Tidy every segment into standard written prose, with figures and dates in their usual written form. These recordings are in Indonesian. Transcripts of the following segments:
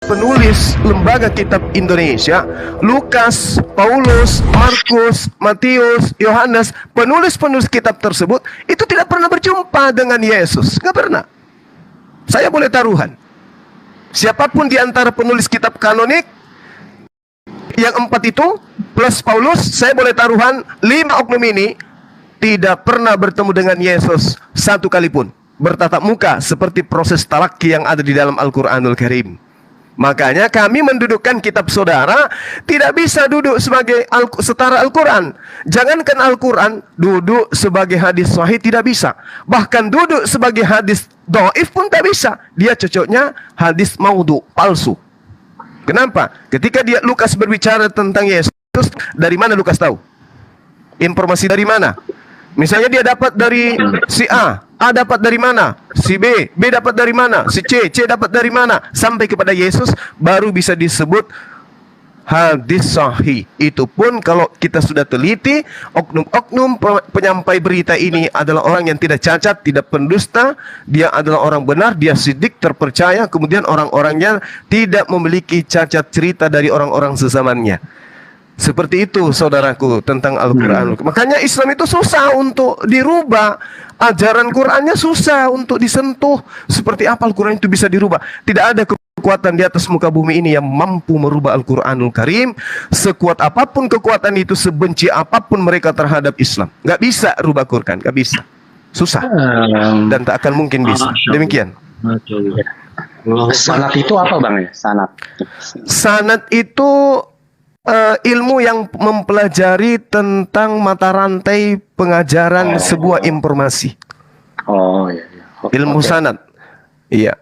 penulis lembaga kitab Indonesia, Lukas, Paulus, Markus, Matius, Yohanes, penulis-penulis kitab tersebut itu tidak pernah berjumpa dengan Yesus. Nggak pernah. Saya boleh taruhan, siapapun di antara penulis kitab kanonik yang 4 itu plus Paulus, saya boleh taruhan 5 oknum ini tidak pernah bertemu dengan Yesus satu kali pun bertatap muka seperti proses talaki yang ada di dalam Al-Quranul Karim. Makanya kami mendudukkan kitab saudara tidak bisa duduk sebagai setara Al-Quran. Jangankan Al-Quran, duduk sebagai hadis sahih tidak bisa. Bahkan duduk sebagai hadis dhaif pun tak bisa. Dia cocoknya hadis maudhu, palsu. Kenapa? Ketika Lukas berbicara tentang Yesus, dari mana Lukas tahu? Informasi dari mana? Misalnya dia dapat dari si A dapat dari mana? Si B dapat dari mana? Si C dapat dari mana? Sampai kepada Yesus baru bisa disebut hadis sahih. Itu pun kalau kita sudah teliti, oknum-oknum penyampai berita ini adalah orang yang tidak cacat, tidak pendusta, dia adalah orang benar, dia sidik, terpercaya, kemudian orang-orangnya tidak memiliki cacat cerita dari orang-orang sezamannya. Seperti itu saudaraku tentang Al-Quran. Makanya Islam itu susah untuk dirubah. Ajaran Qurannya susah untuk disentuh. Seperti apa Al-Quran itu bisa dirubah? Tidak ada kekuatan di atas muka bumi ini yang mampu merubah Al-Quranul Karim. Sekuat apapun kekuatan itu, sebenci apapun mereka terhadap Islam, nggak bisa rubah Quran, nggak bisa. Susah. Dan tak akan mungkin bisa. Demikian. Sanad itu apa Bang ya? Sanad itu ilmu yang mempelajari tentang mata rantai pengajaran sebuah informasi. Oh iya. Ilmu sanad. Iya.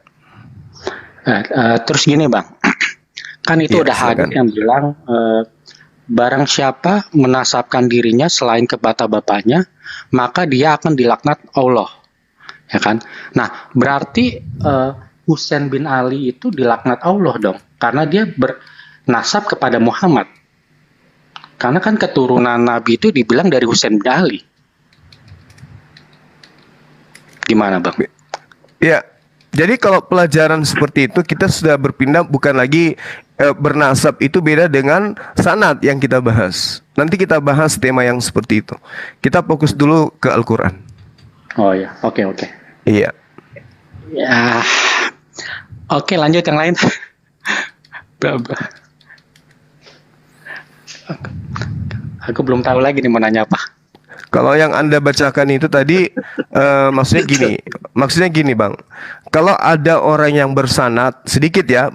Terus gini Bang, kan itu udah hadis yang bilang barang siapa menasabkan dirinya selain kepada bapaknya, maka dia akan dilaknat Allah, ya kan? Nah berarti Husain bin Ali itu dilaknat Allah dong, karena dia nasab kepada Muhammad. Karena kan keturunan Nabi itu dibilang dari Husain bin Ali. Gimana Bang? Ya, jadi kalau pelajaran seperti itu kita sudah berpindah, bukan lagi bernasab itu beda dengan sanad yang kita bahas. Nanti kita bahas tema yang seperti itu. Kita fokus dulu ke Al-Quran. Oh ya, oke. Iya. Ya, oke lanjut yang lain. Aku belum tahu lagi nih mau nanya apa. Kalau yang Anda bacakan itu tadi maksudnya gini Bang. Kalau ada orang yang bersanad sedikit ya,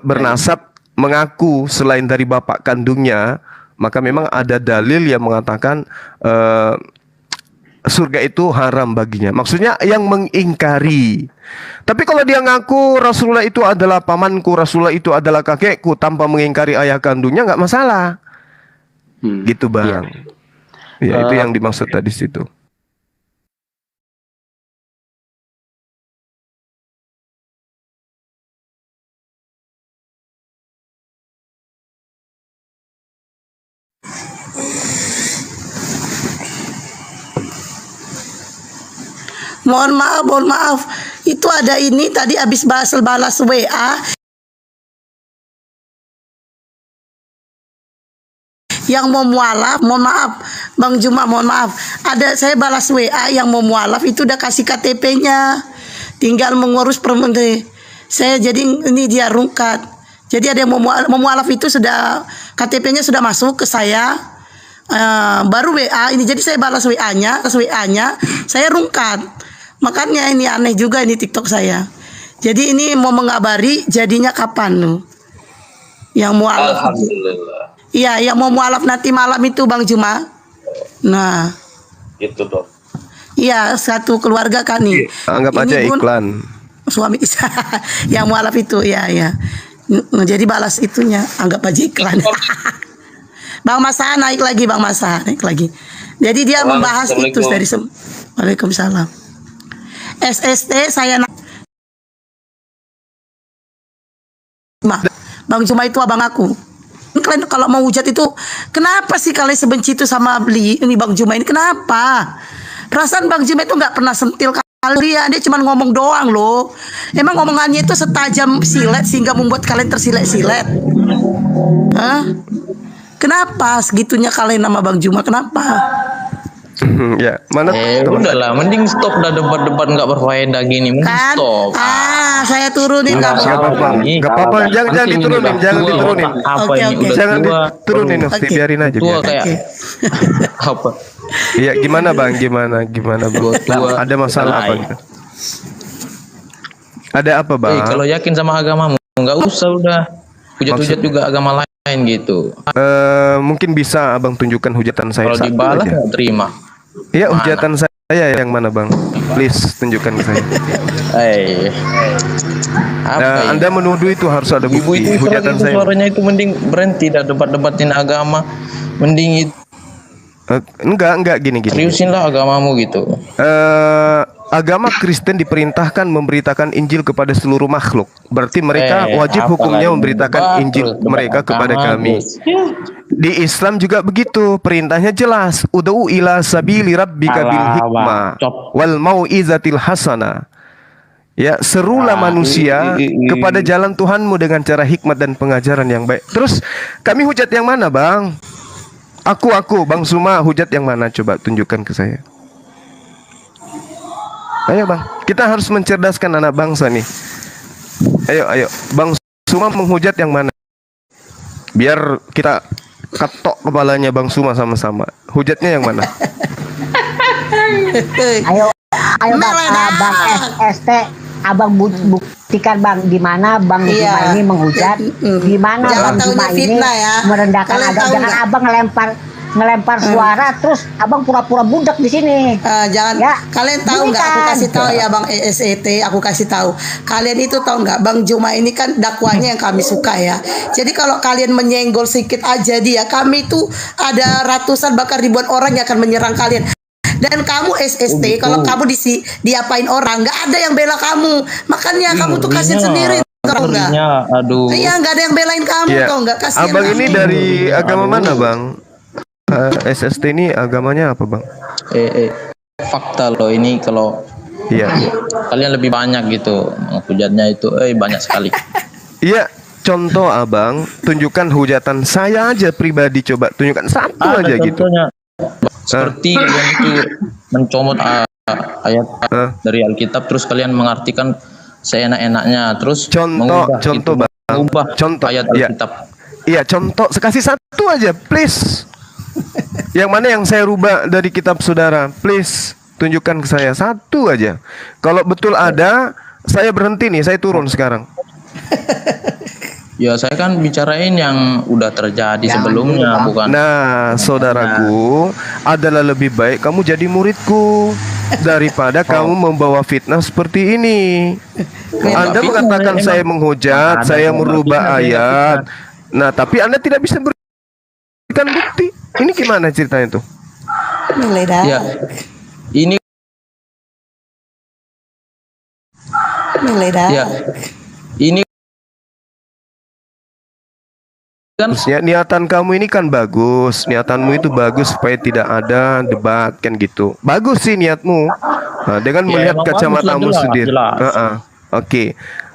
bernasab mengaku selain dari bapak kandungnya, maka memang ada dalil yang mengatakan surga itu haram baginya. Maksudnya yang mengingkari. Tapi kalau dia ngaku Rasulullah itu adalah pamanku, Rasulullah itu adalah kakekku, tanpa mengingkari ayah kandungnya, nggak masalah. Gitu Bang. Ya itu yang dimaksud tadi situ. Mohon maaf. Itu ada ini tadi habis balas WA yang mau mualaf. Mohon maaf Bang Juma, mohon maaf. Ada saya balas WA yang mau mualaf itu udah kasih KTP-nya. Tinggal mengurus permenteri. Saya jadi ini dia rungkat. Jadi ada yang mau mualaf itu sudah KTP-nya sudah masuk ke saya. Baru WA ini, jadi saya balas WA-nya, saya rungkat. Makanya ini aneh juga ini TikTok saya. Jadi ini mau mengabari jadinya kapan tuh? Yang mualaf. Alhamdulillah. Iya, yang mau mualaf nanti malam itu Bang Juma. Nah, Itu dong. iya satu keluarga kan nih. Anggap aja iklan. Suami yang mualaf itu, ya. Jadi balas itunya, anggap aja iklan. Bang Masa naik lagi, Bang Masa naik lagi. Jadi dia membahas itu dari Waalaikumsalam. SST saya Bang Juma itu abang aku. Kalian kalau mau hujat itu, kenapa sih kalian sebenci itu sama ini Bang Juma ini? Kenapa? Perasaan Bang Juma itu nggak pernah sentil dia cuma ngomong doang loh. Emang ngomongannya itu setajam silet sehingga membuat kalian tersilet-silet. Hah? Kenapa segitunya kalian sama Bang Juma? Kenapa? Ya, mana teman? Udahlah, mending stop dah debat-debat nggak berfaedah gini. Mending Kan? stop. Saya turunin nggak Nggak apa-apa, nggak apa-apa. Jangan diturunin, jangan diturunin. Apa Oke, ini oke. udah Jangan tua, diturunin, Nosti, Oke. biarin aja. tua biarin. kayak Oke. apa? Iya, gimana Bang? Gimana Bang? Tua. Ada masalah apa gitu? Ada apa Bang? Kalau yakin sama agamamu, nggak usah udah hujat-hujat juga agama lain gitu. Mungkin bisa Abang tunjukkan hujatan saya Kalau satu dibalas aja. nggak terima. Iya, Mana? hujatan saya yang mana Bang? Please tunjukkan ke saya. Apa Nah, ini? Anda menuduh itu harus ada Ibu bukti. itu Hujatan itu saya. suaranya itu mending berhenti dah debat-debatin agama. Mending itu Enggak gini. seriusin lah agamamu gitu. Agama Kristen diperintahkan memberitakan Injil kepada seluruh makhluk. Berarti mereka wajib apa hukumnya lagi? memberitakan Debat Injil terus, debat mereka kepada agama kami. terus. Di Islam juga begitu, perintahnya jelas. Ud'u ila sabili rabbika bil hikmah wal mau'izatil hasanah. Ya, serulah manusia kepada jalan Tuhanmu dengan cara hikmat dan pengajaran yang baik. Terus kami hujat yang mana, Bang? Aku Bang Suma, hujat yang mana? Coba tunjukkan ke saya. Ayo Bang, kita harus mencerdaskan anak bangsa nih. Ayo, Bang Suma menghujat yang mana? Biar kita ketok kepalanya Bang Suma sama-sama. Hujatnya yang mana? Ayo bang, Meledak. bang SST, abang buktikan bang di mana bang Iya. Juma ini menghujat, di mana Jangan bang Juma taunya ini fitnah ya. merendahkan Kalian agama. tahu Jangan nggak? abang ngelempar suara, terus abang pura-pura budak di sini. Jangan Ya, kalian tahu ini nggak? Aku kan. kasih tahu ya Bang ESET, aku kasih tahu. Kalian itu tahu nggak? Bang Juma ini kan dakwanya yang kami suka ya. Jadi kalau kalian menyenggol sedikit aja dia, kami itu ada ratusan bahkan ribuan orang yang akan menyerang kalian. Dan kamu SST, kalau kamu diapain orang, nggak ada yang bela kamu. Makanya kamu tuh kasih sendiri, tahu nggak? Aduh. Iya, nggak ada yang belain kamu, Iya. tau nggak? Kasihan Abang ini kamu. dari agama mana Bang? SST ini agamanya apa Bang? Fakta loh ini kalau Iya. kalian lebih banyak gitu hujatnya itu, banyak sekali. Iya, contoh Abang, tunjukkan hujatan saya aja pribadi, coba tunjukkan satu Ada aja gitu. contohnya. Seperti kalian itu mencomot ayat dari Alkitab, terus kalian mengartikan seenak-enaknya, terus Contoh Bang. mengubah Contoh, ayat iya. Alkitab. Iya, contoh kasih satu aja, please. Yang mana yang saya rubah dari kitab saudara? Please, tunjukkan ke saya satu aja. Kalau betul ada, saya berhenti nih, saya turun sekarang. Ya saya kan bicarain yang udah terjadi sebelumnya, bukan. Nah, saudaraku, adalah lebih baik kamu jadi muridku daripada kamu membawa fitnah seperti ini. Anda fitnah, mengatakan emang. saya menghujat, Ada saya fitnah, merubah beda ayat. Nah, tapi Anda tidak bisa berikan bukti. Ini gimana ceritanya tuh? Meledak. Ya, ini Meledak. ya, ini kan Terusnya niatan kamu ini kan bagus, niatanmu itu bagus supaya tidak ada debat kan gitu. Bagus sih niatmu. Nah, dengan Ya, melihat emang kacamatamu bagus lah, sendiri. jelas. Oke.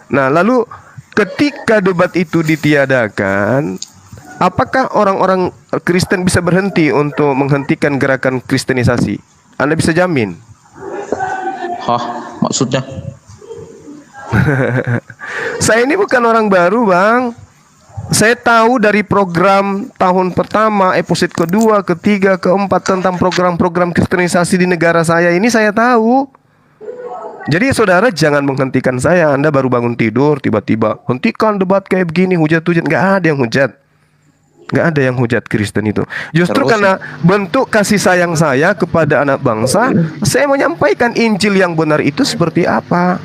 Nah, lalu ketika debat itu ditiadakan, apakah orang-orang Kristen bisa berhenti untuk menghentikan gerakan kristenisasi? Anda bisa jamin? maksudnya Saya ini bukan orang baru, Bang. Saya tahu dari program tahun pertama, episode kedua, ketiga, keempat tentang program-program kristenisasi di negara saya ini saya tahu. Jadi saudara jangan menghentikan saya. Anda baru bangun tidur tiba-tiba hentikan debat kayak begini, hujat-hujat. Nggak ada yang hujat. Nggak ada yang hujat Kristen itu. Justru Terus, karena bentuk kasih sayang saya kepada anak bangsa, saya menyampaikan Injil yang benar itu seperti apa.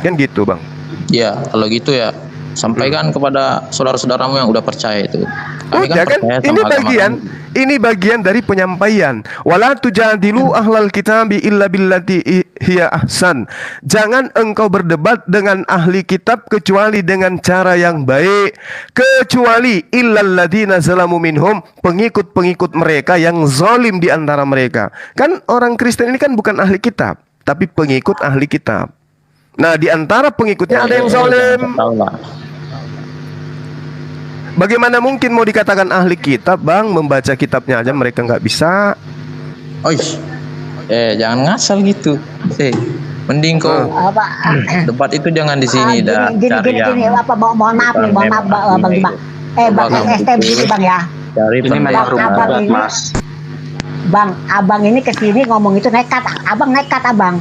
Kan gitu, Bang. ya kalau gitu ya sampaikan kepada saudara-saudaramu yang udah percaya itu. Kami Udah kan? percaya sama Ini agama bagian kami. ini bagian dari penyampaian. Wala tujadilu ahlal kitabi illa billati hiya ahsan. Jangan engkau berdebat dengan ahli kitab kecuali dengan cara yang baik. Kecuali illal ladzina zalamu minhum, pengikut-pengikut mereka yang zalim di antara mereka. Kan orang Kristen ini kan bukan ahli kitab, tapi pengikut ahli kitab. Nah, di antara pengikutnya ada yang zalim. Tahu lah. Bagaimana mungkin mau dikatakan ahli kitab, Bang? Membaca kitabnya aja mereka nggak bisa. Oi, jangan ngasal gitu. Mending kau Apa? debat itu jangan di sini dah. Gini, apa? Mohon maaf nih, mohon maaf Bang Juma. Bang SST begini Bang ya. Cari Ini memang Bang, rumah abang debat, ini- Mas. Bang, abang ini kesini ngomong itu nekat. Abang nekat, abang.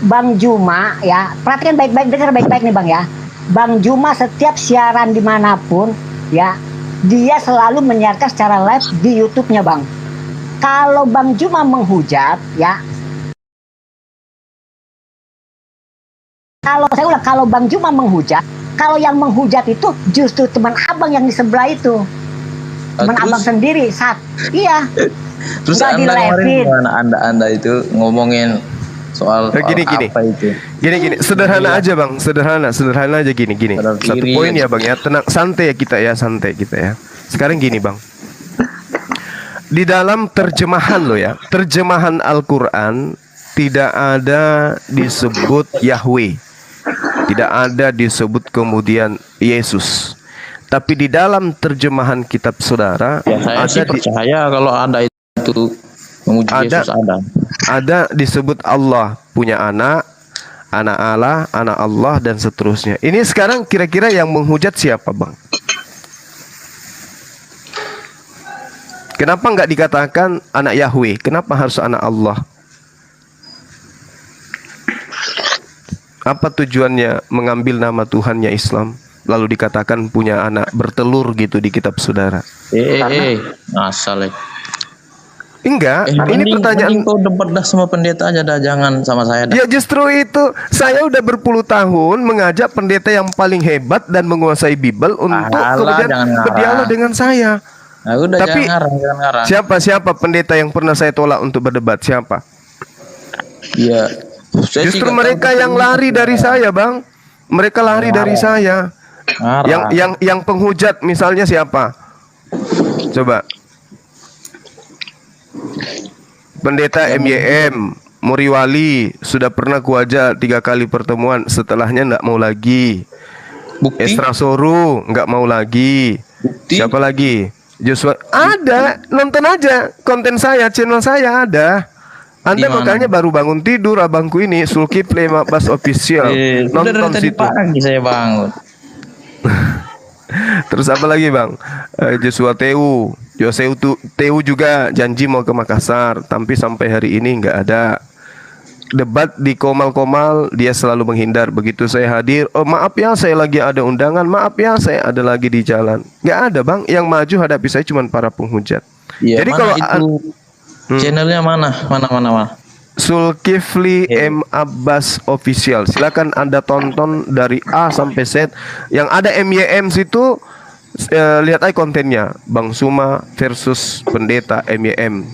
Bang Juma ya, perhatikan baik-baik, dengar baik-baik nih Bang ya. Bang Juma setiap siaran dimanapun ya, dia selalu menyiarkan secara live di YouTube-nya Bang. Kalau Bang Juma menghujat ya, kalau Bang Juma menghujat, kalau yang menghujat itu justru teman abang yang di sebelah itu. Teman Terus? abang sendiri iya. Terus Nggak anda kemarin dilevin. gimana anda itu ngomongin soal Gini. apa itu? Gini, sederhana aja Bang, sederhana aja gini. Sadar Satu diri. poin ya Bang ya, tenang, santai kita ya. Sekarang gini Bang, di dalam terjemahan lo ya, terjemahan Al-Quran tidak ada disebut Yahweh, tidak ada disebut kemudian Yesus. Tapi di dalam terjemahan kitab saudara Ya saya sih percaya kalau anda itu memuji Yesus ada disebut Allah punya anak Allah, anak Allah dan seterusnya. Ini sekarang kira-kira yang menghujat siapa Bang? Kenapa nggak dikatakan anak Yahweh? Kenapa harus anak Allah? Apa tujuannya mengambil nama Tuhannya Islam lalu dikatakan punya anak bertelur gitu di kitab saudara? ngasal Enggak, ini pertanyaan. mending kau debat dah sama pendeta aja dah, jangan sama saya dah. Ya justru itu, saya udah berpuluh tahun mengajak pendeta yang paling hebat dan menguasai Bible untuk Alah, kemudian jangan ngarang. berdialog dengan saya. Nah, udah Tapi jangan ngarang. siapa pendeta yang pernah saya tolak untuk berdebat? Siapa? Iya. Saya sih Justru nggak mereka tahu yang lari dari saya, Bang. Mereka lari dari saya. Ngarang. Yang penghujat misalnya siapa? Coba. Pendeta MYM Muriwali sudah pernah kuajak 3 kali pertemuan, setelahnya nggak mau lagi. Bukti? Esra Soru nggak mau lagi. Bukti? Siapa lagi? Joshua ada, nonton aja konten saya, channel saya ada. Anda Di mana? makanya baru bangun tidur abangku ini, Sulkifli Bas Official. Udah dari Nonton tadi situ. pagi saya bangun. Terus apa lagi Bang? Joshua Teu juga janji mau ke Makassar, tapi sampai hari ini nggak ada. Debat di Komal-Komal dia selalu menghindar. Begitu saya hadir, oh maaf ya saya lagi ada undangan, maaf ya saya ada lagi di jalan. Nggak ada Bang, yang maju hadapi saya cuma para penghujat. Iya, Jadi mana kalau itu channelnya mana? Sulkifli M Abbas Official, silakan Anda tonton dari A sampai Z. Yang ada MYM situ, lihat aja kontennya, Bang Suma versus pendeta MYM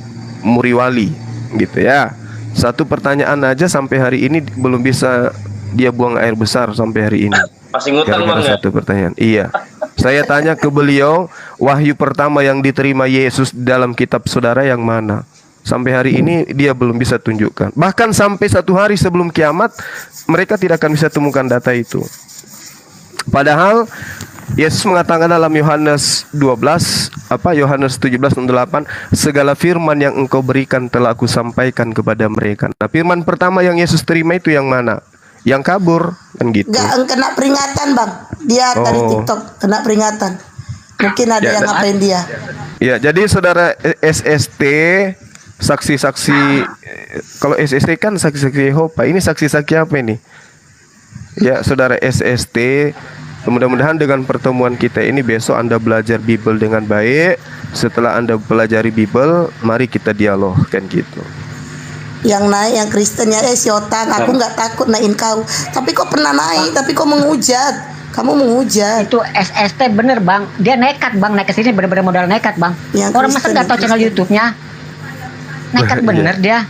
Muriwali gitu ya. Satu pertanyaan aja sampai hari ini belum bisa dia buang air besar sampai hari ini. Masih ngutang Bang ya? Satu pertanyaan. Iya. Saya tanya ke beliau, wahyu pertama yang diterima Yesus dalam kitab saudara yang mana? Sampai hari ini dia belum bisa tunjukkan. Bahkan sampai 1 hari sebelum kiamat mereka tidak akan bisa temukan data itu. Padahal Yesus mengatakan dalam Yohanes 17:8, segala firman yang engkau berikan telah aku sampaikan kepada mereka. Nah, firman pertama yang Yesus terima itu yang mana? Yang kabur, kan gitu. Nggak kena peringatan bang, dia dari TikTok kena peringatan. Mungkin ada yang ngapain dia. Ya, jadi saudara SST, saksi-saksi, kalau SST kan saksi-saksi Yehova, ini saksi-saksi apa ini? Ya, saudara SST, mudah-mudahan dengan pertemuan kita ini besok Anda belajar Bible dengan baik. Setelah Anda pelajari Bible, mari kita dialog, kan gitu. Yang naik yang Kristen ya, si Otang, aku nggak takut naikin kau. Tapi kok pernah naik, tapi kok menghujat. Kamu menghujat. Itu SST bener bang, dia nekat bang, naik ke sini bener-bener modal nekat bang. Yang Orang masa Kristen, nggak tahu yang channel Kristen. YouTube-nya, nekat bener dia.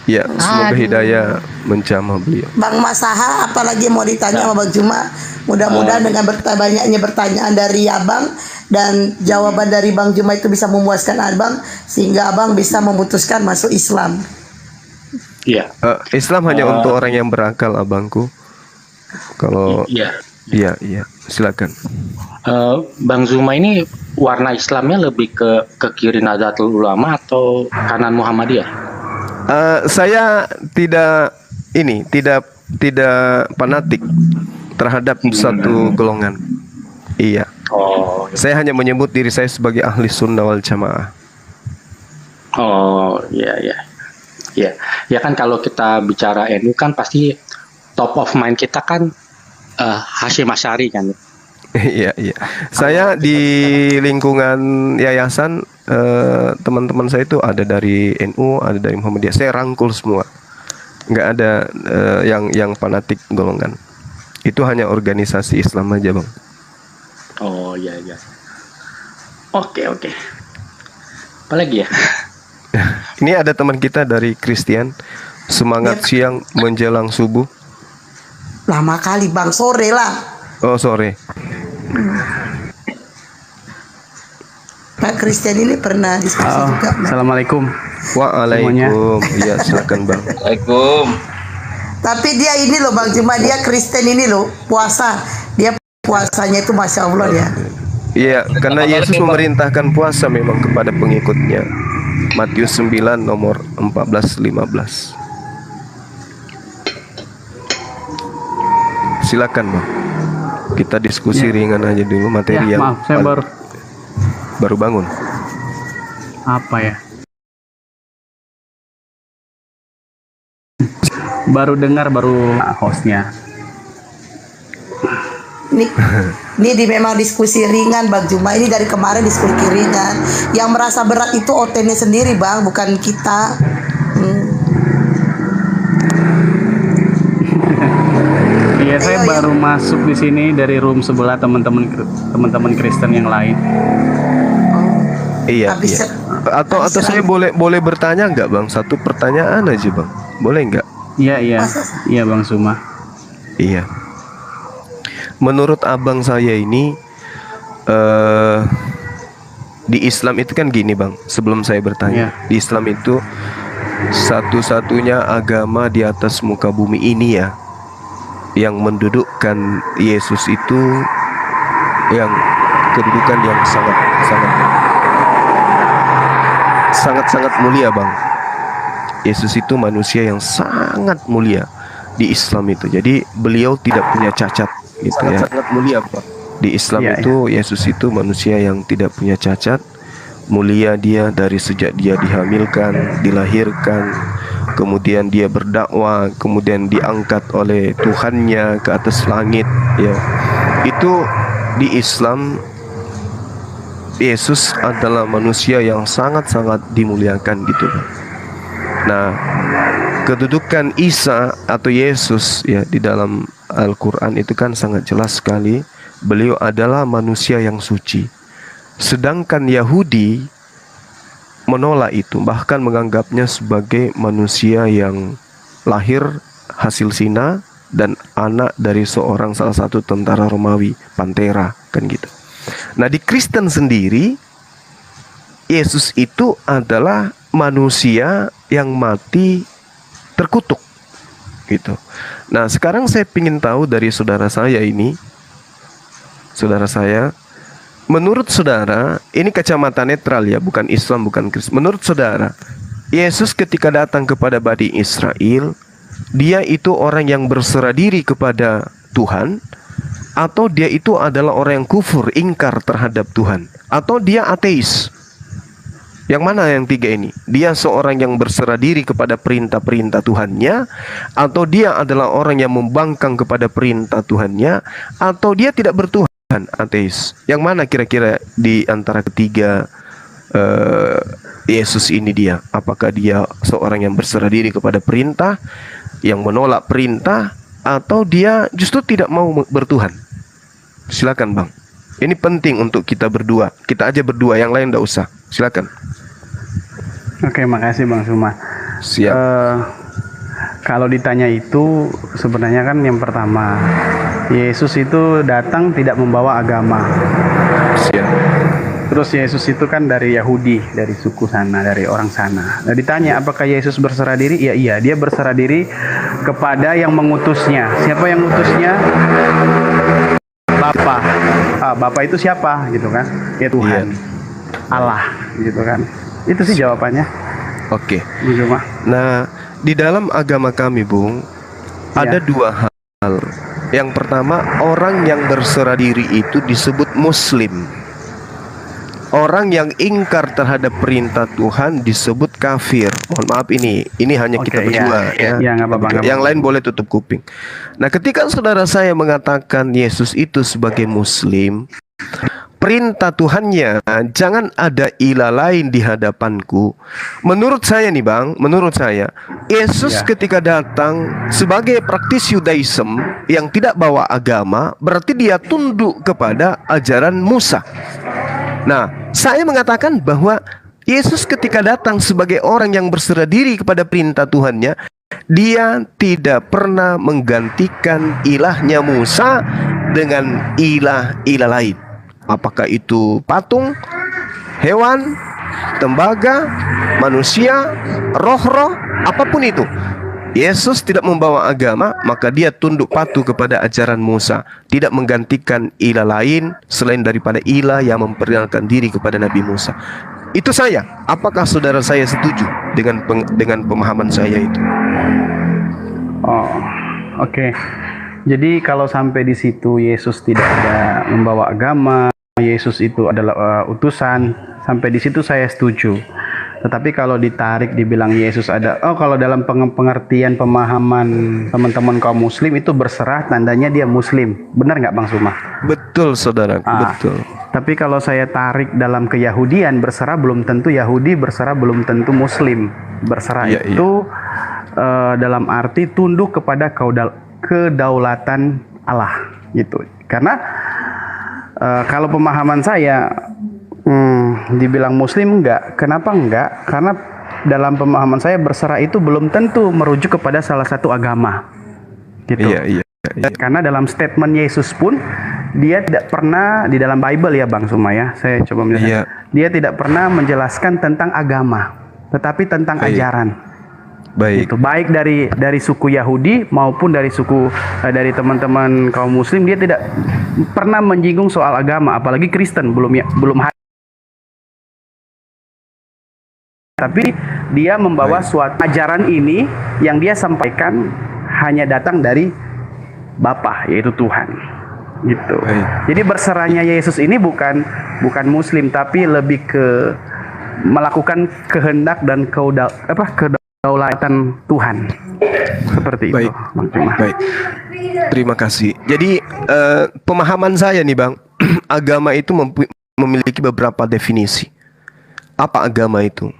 Ya, semoga Aduh. hidayah menjamah beliau. Bang Masaha, apalagi mau ditanya sama Bang Juma. Mudah-mudahan dengan banyaknya pertanyaan dari Abang dan jawaban dari Bang Juma itu bisa memuaskan Abang, sehingga Abang bisa memutuskan masuk Islam. Iya. Islam hanya untuk orang yang berakal, abangku. Kalau Iya. iya, silakan. Bang Zuma ini warna Islamnya lebih ke kiri Nahdlatul Ulama atau kanan Muhammadiyah? Saya tidak fanatik terhadap satu golongan. Iya. Oh, Saya hanya menyebut diri saya sebagai ahli sunnah wal jamaah. oh, iya, iya. Ya, ya kan kalau kita bicara NU kan pasti top of mind kita kan Hasyim Asy'ari kan. Iya, iya. Saya di lingkungan yayasan, teman-teman saya itu ada dari NU, ada dari Muhammadiyah. Saya rangkul semua. Nggak ada yang fanatik golongan. Itu hanya organisasi Islam aja, Bang. Oh, iya, iya. Oke, oke. Apalagi ya? Ini ada teman kita dari Kristen, semangat siang menjelang subuh. Lama kali Bang, sore lah. Oh, sore. Pak Kristen ini pernah diskusi juga. Bang. Assalamualaikum. Waalaikum. Iya, silakan, Bang. Waalaikumsalam. Tapi dia ini loh Bang, cuma dia Kristen ini loh, puasa. Dia puasanya itu Masya Allah ya. Iya, karena Yesus memerintahkan puasa memang kepada pengikutnya. Matius 9 nomor 14-15. Silakan, Bang. Kita diskusi ringan aja dulu materi Ya, yang maaf, saya baru bangun. apa ya? Baru dengar hostnya. Ini memang diskusi ringan Bang Juma. Ini dari kemarin diskusi ringan. Yang merasa berat itu OT-nya sendiri Bang, bukan kita. Iya, saya Ayo, baru masuk di sini dari room sebelah teman-teman Kristen yang lain. Iya, Habis iya. Atau saya boleh bertanya nggak, Bang? Satu pertanyaan aja, Bang. Boleh nggak? Iya, Bang Suma. Iya. Menurut abang saya ini, di Islam itu kan gini, Bang. Sebelum saya bertanya, di Islam itu satu-satunya agama di atas muka bumi ini ya, yang mendudukkan Yesus itu yang kedudukan yang sangat mulia, Bang. Yesus itu manusia yang sangat mulia di Islam itu. Jadi beliau tidak punya cacat gitu ya. Sangat mulia, Pak. Di Islam itu Yesus itu manusia yang tidak punya cacat. Mulia dia dari sejak dia dihamilkan, dilahirkan, kemudian dia berdakwah, kemudian diangkat oleh Tuhannya ke atas langit ya. Itu di Islam Yesus adalah manusia yang sangat-sangat dimuliakan gitu. Nah, kedudukan Isa atau Yesus ya di dalam Al-Quran itu kan sangat jelas sekali. Beliau adalah manusia yang suci. Sedangkan Yahudi menolak itu, bahkan menganggapnya sebagai manusia yang lahir hasil zina dan anak dari salah satu tentara Romawi, Pantera, kan gitu. Nah, di Kristen sendiri Yesus itu adalah manusia yang mati terkutuk gitu. Nah, sekarang saya ingin tahu dari saudara saya ini, menurut saudara, ini kacamata netral ya, bukan Islam, bukan Kristen. Menurut saudara, Yesus ketika datang kepada Bani Israel, dia itu orang yang berserah diri kepada Tuhan, atau dia itu adalah orang yang kufur, ingkar terhadap Tuhan, atau dia ateis? Yang mana yang tiga ini? Dia seorang yang berserah diri kepada perintah-perintah Tuhannya, atau dia adalah orang yang membangkang kepada perintah Tuhannya, atau dia tidak bertuhan, ateis? Yang mana kira-kira di antara ketiga Yesus ini dia? Apakah dia seorang yang berserah diri kepada perintah, yang menolak perintah, atau dia justru tidak mau bertuhan? Silakan, Bang. Ini penting untuk kita berdua. Kita aja berdua, yang lain enggak usah. Silakan. Oke, makasih Bang Suma. Siap. Kalau ditanya itu sebenarnya kan yang pertama, Yesus itu datang tidak membawa agama. Siap. Terus Yesus itu kan dari Yahudi, dari suku sana, dari orang sana. Nah, ditanya apakah Yesus berserah diri? Ya iya, dia berserah diri kepada yang mengutusnya. Siapa yang mengutusnya? Bapa. Bapa itu siapa gitu kan? Ya Tuhan. Allah gitu kan. Itu sih jawabannya. Oke. Bu Juma. Nah, di dalam agama kami, Bung, ada dua hal. Yang pertama, orang yang berserah diri itu disebut Muslim. Orang yang ingkar terhadap perintah Tuhan disebut kafir. Mohon maaf, ini hanya kita berdua ya. Ya, nggak apa-apa, nggak Yang apa-apa. lain boleh tutup kuping. Nah, ketika saudara saya mengatakan Yesus itu sebagai Muslim, perintah Tuhannya jangan ada ilah lain di hadapanku. Menurut saya nih Bang, menurut saya Yesus ketika datang sebagai praktis Yudaism yang tidak bawa agama, berarti dia tunduk kepada ajaran Musa. Nah, saya mengatakan bahwa Yesus ketika datang sebagai orang yang berserah diri kepada perintah Tuhannya, dia tidak pernah menggantikan ilahnya Musa dengan ilah-ilah lain. Apakah itu patung, hewan, tembaga, manusia, roh-roh, apapun itu. Yesus tidak membawa agama, maka dia tunduk patuh kepada ajaran Musa, tidak menggantikan ilah lain selain daripada ilah yang memperkenalkan diri kepada Nabi Musa. Itu saya. Apakah saudara saya setuju dengan pemahaman saya itu? Oh, oke. Jadi kalau sampai di situ Yesus tidak ada membawa agama, Yesus itu adalah utusan, sampai di situ saya setuju. Tetapi kalau ditarik dibilang Yesus ada, kalau dalam pengertian pemahaman teman-teman kaum muslim itu berserah, tandanya dia muslim. Benar nggak Bang Suma? Betul saudara, betul. Tapi kalau saya tarik dalam keyahudian, berserah belum tentu Yahudi, berserah belum tentu muslim. Berserah itu dalam arti tunduk kepada kedaulatan Allah gitu. Karena kalau pemahaman saya dibilang muslim enggak. Kenapa enggak? Karena dalam pemahaman saya berserah itu belum tentu merujuk kepada salah satu agama gitu. Iya. Karena dalam statement Yesus pun dia tidak pernah di dalam Bible ya Bang Suma ya. Saya coba menjelaskan. Dia tidak pernah menjelaskan tentang agama, tetapi tentang ajaran. Baik. Gitu. Baik dari suku Yahudi maupun dari suku dari teman-teman kaum muslim, dia tidak pernah menyinggung soal agama, apalagi Kristen belum tapi dia membawa suatu ajaran ini yang dia sampaikan hanya datang dari Bapa, yaitu Tuhan. Gitu. Jadi berserahnya Yesus ini bukan muslim, tapi lebih ke melakukan kehendak dan kedaulatan Tuhan. Seperti itu. Baik. Terima kasih. Jadi pemahaman saya nih Bang, agama itu memiliki beberapa definisi. Apa agama itu?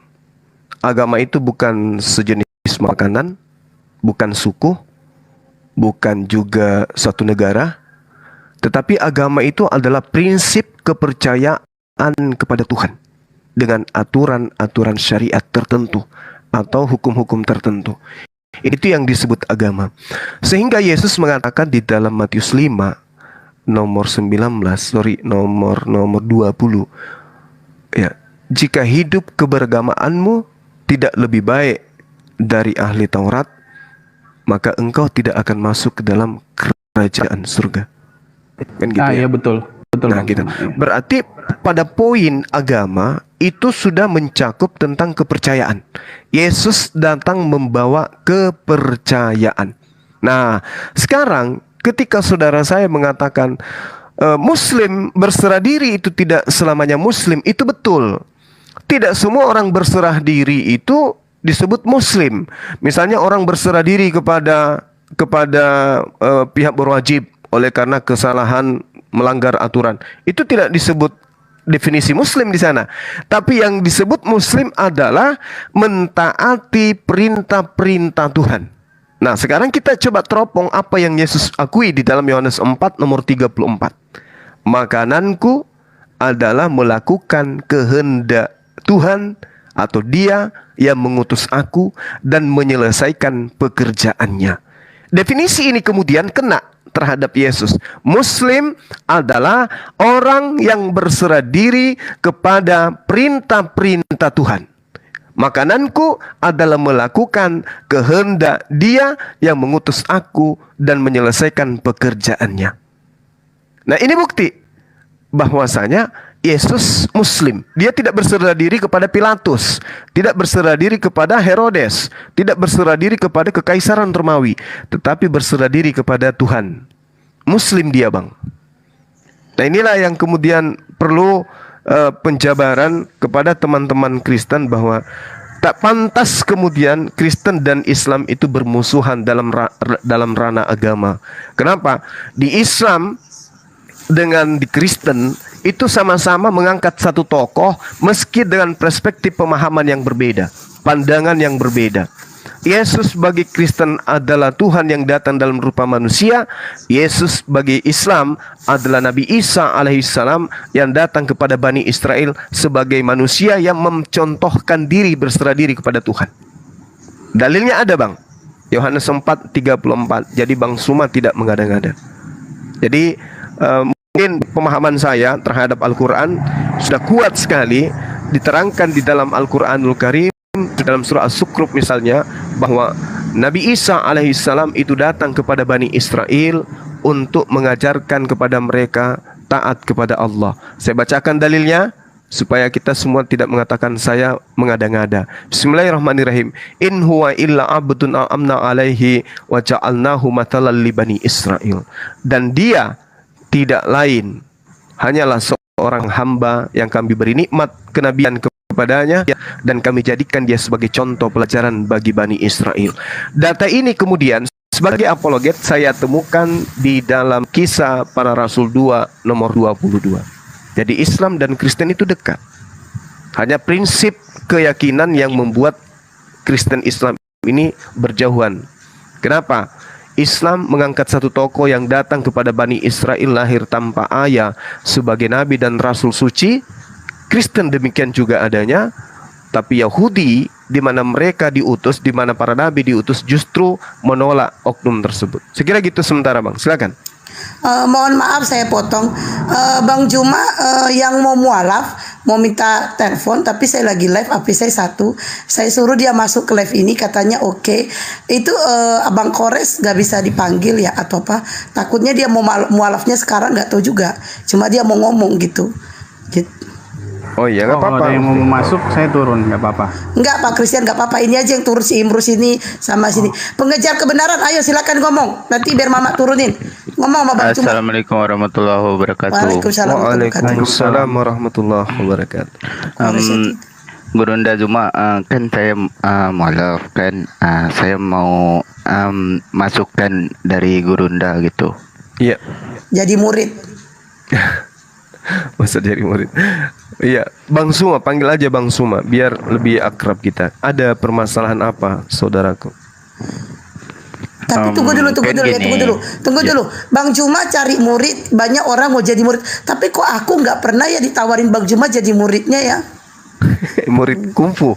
Agama itu bukan sejenis makanan, bukan suku, bukan juga suatu negara, tetapi agama itu adalah prinsip kepercayaan kepada Tuhan dengan aturan-aturan syariat tertentu atau hukum-hukum tertentu. Itu yang disebut agama. Sehingga Yesus mengatakan di dalam Matius 5 nomor 20 ya, jika hidup keberagamaanmu tidak lebih baik dari ahli Taurat, maka engkau tidak akan masuk ke dalam kerajaan surga. Kan gitu ya? Iya betul. Nah, gitu. Berarti pada poin agama itu sudah mencakup tentang kepercayaan. Yesus datang membawa kepercayaan. Nah, sekarang ketika saudara saya mengatakan Muslim berserah diri itu tidak selamanya Muslim, itu betul. Tidak semua orang berserah diri itu disebut Muslim. Misalnya orang berserah diri kepada pihak berwajib oleh karena kesalahan melanggar aturan, itu tidak disebut definisi Muslim di sana. Tapi yang disebut Muslim adalah mentaati perintah-perintah Tuhan. Nah, sekarang kita coba teropong apa yang Yesus akui di dalam Yohanes 4 nomor 34. Makananku adalah melakukan kehendak Tuhan atau Dia yang mengutus aku dan menyelesaikan pekerjaannya. Definisi ini kemudian kena terhadap Yesus. Muslim adalah orang yang berserah diri kepada perintah-perintah Tuhan. Makananku adalah melakukan kehendak Dia yang mengutus aku dan menyelesaikan pekerjaannya. Nah, ini bukti bahwasanya Yesus Muslim. Dia tidak berserah diri kepada Pilatus, tidak berserah diri kepada Herodes, tidak berserah diri kepada kekaisaran Romawi, tetapi berserah diri kepada Tuhan. Muslim dia, Bang. Nah, inilah yang kemudian perlu penjabaran kepada teman-teman Kristen bahwa tak pantas kemudian Kristen dan Islam itu bermusuhan dalam ranah agama. Kenapa? Di Islam dengan di Kristen itu sama-sama mengangkat satu tokoh meski dengan perspektif pemahaman yang berbeda, pandangan yang berbeda. Yesus bagi Kristen adalah Tuhan yang datang dalam rupa manusia. Yesus bagi Islam adalah Nabi Isa alaihissalam yang datang kepada Bani Israel sebagai manusia yang mencontohkan diri berserah diri kepada Tuhan. Dalilnya ada, Bang. Yohanes 4:34. Jadi Bang Suma tidak mengada-ngada. Jadi mungkin pemahaman saya terhadap Al-Quran sudah kuat sekali diterangkan di dalam Al-Quranul Karim. Dalam surah As-Sukruf misalnya, bahwa Nabi Isa alaihissalam itu datang kepada Bani Israel untuk mengajarkan kepada mereka taat kepada Allah. Saya bacakan dalilnya supaya kita semua tidak mengatakan saya mengada-ngada. Bismillahirrahmanirrahim. In huwa illa abdun amna alaihi wa ja'alnahu mathalan li Bani Israel. Dan dia tidak lain hanyalah seorang hamba yang kami beri nikmat kenabian kepadanya dan kami jadikan dia sebagai contoh pelajaran bagi Bani Israel. Data ini kemudian sebagai apologet saya temukan di dalam Kisah Para Rasul 2 nomor 22. Jadi Islam dan Kristen itu dekat. Hanya prinsip keyakinan yang membuat Kristen Islam ini berjauhan. Kenapa? Islam mengangkat satu tokoh yang datang kepada Bani Israel lahir tanpa ayah sebagai nabi dan rasul suci. Kristen demikian juga adanya, tapi Yahudi di mana mereka diutus, di mana para nabi diutus justru menolak oknum tersebut. Sekira gitu sementara, Bang. Silakan. Mohon maaf saya potong. Bang Juma yang mau mualaf mau minta telepon, tapi saya lagi live, HP saya satu. Saya suruh dia masuk ke live ini, katanya oke. Itu Abang Kores gak bisa dipanggil ya atau apa? Takutnya dia mau mualafnya sekarang, gak tahu juga. Cuma dia mau ngomong gitu. Oh iya, nggak apa-apa. Kalau ada yang mau masuk, saya turun, nggak apa-apa. Enggak, Pak Christian, nggak apa-apa. Ini aja yang turun, si Imrus ini sama sini. Pengejar kebenaran, ayo silakan ngomong. Nanti biar Mama turunin. Ngomong sama Bang Cuma. Assalamualaikum warahmatullahi wabarakatuh. Waalaikumsalam warahmatullahi wabarakatuh. Gurunda Juma, kan saya mualaf kan, saya mau masukkan dari Gurunda gitu. Iya. Jadi murid. Masa jadi murid. Iya, Bang Suma, panggil aja Bang Suma biar lebih akrab kita. Ada permasalahan apa, saudaraku? Tapi tunggu dulu. Bang Juma cari murid, banyak orang mau jadi murid. Tapi kok aku nggak pernah ya ditawarin Bang Juma jadi muridnya ya? Murid kungfu.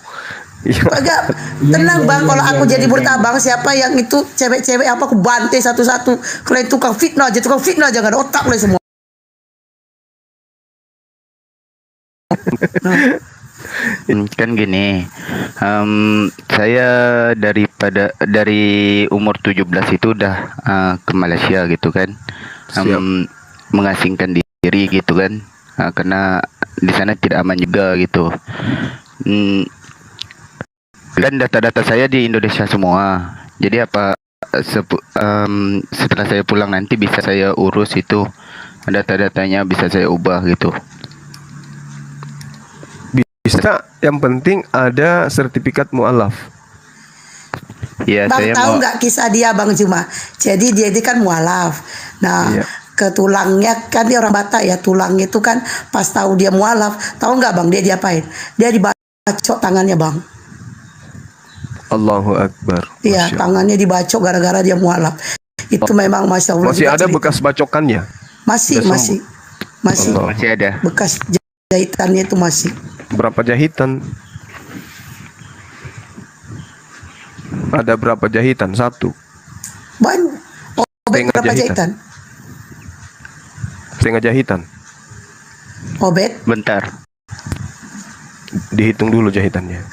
Agak tenang Bang, kalau aku jadi murid Abang, siapa yang itu cewek-cewek apa aku bantai satu-satu. Kalau itu tukang fitnah aja nggak ada otak lah semua. Kan gini, saya dari umur 17 itu udah ke Malaysia gitu kan, mengasingkan diri gitu kan, karena di sana tidak aman juga gitu. Dan data-data saya di Indonesia semua, jadi apa setelah saya pulang nanti bisa saya urus itu, data-datanya bisa saya ubah gitu. Bisa, yang penting ada sertifikat mualaf. Ya, Bang saya tahu mau. nggak kisah dia Bang Juma? Jadi dia itu kan mualaf. Nah, Iya. ke tulangnya kan dia orang Batak ya, tulangnya itu kan pas tahu dia mualaf, tahu nggak Bang dia diapain? Dia dibacok tangannya Bang. Allahu Akbar. Iya, Masya Allah. tangannya dibacok gara-gara dia mualaf. Itu memang Masya Allah. Masih juga ada cerita. bekas bacokannya? Masih. Allah. Masih ada. Bekas jahitannya itu masih. Berapa jahitan? Ada berapa jahitan? Satu. Banyak. Obed Setengah berapa jahitan. jahitan? Setengah jahitan. Obed Bentar. Dihitung dulu jahitannya.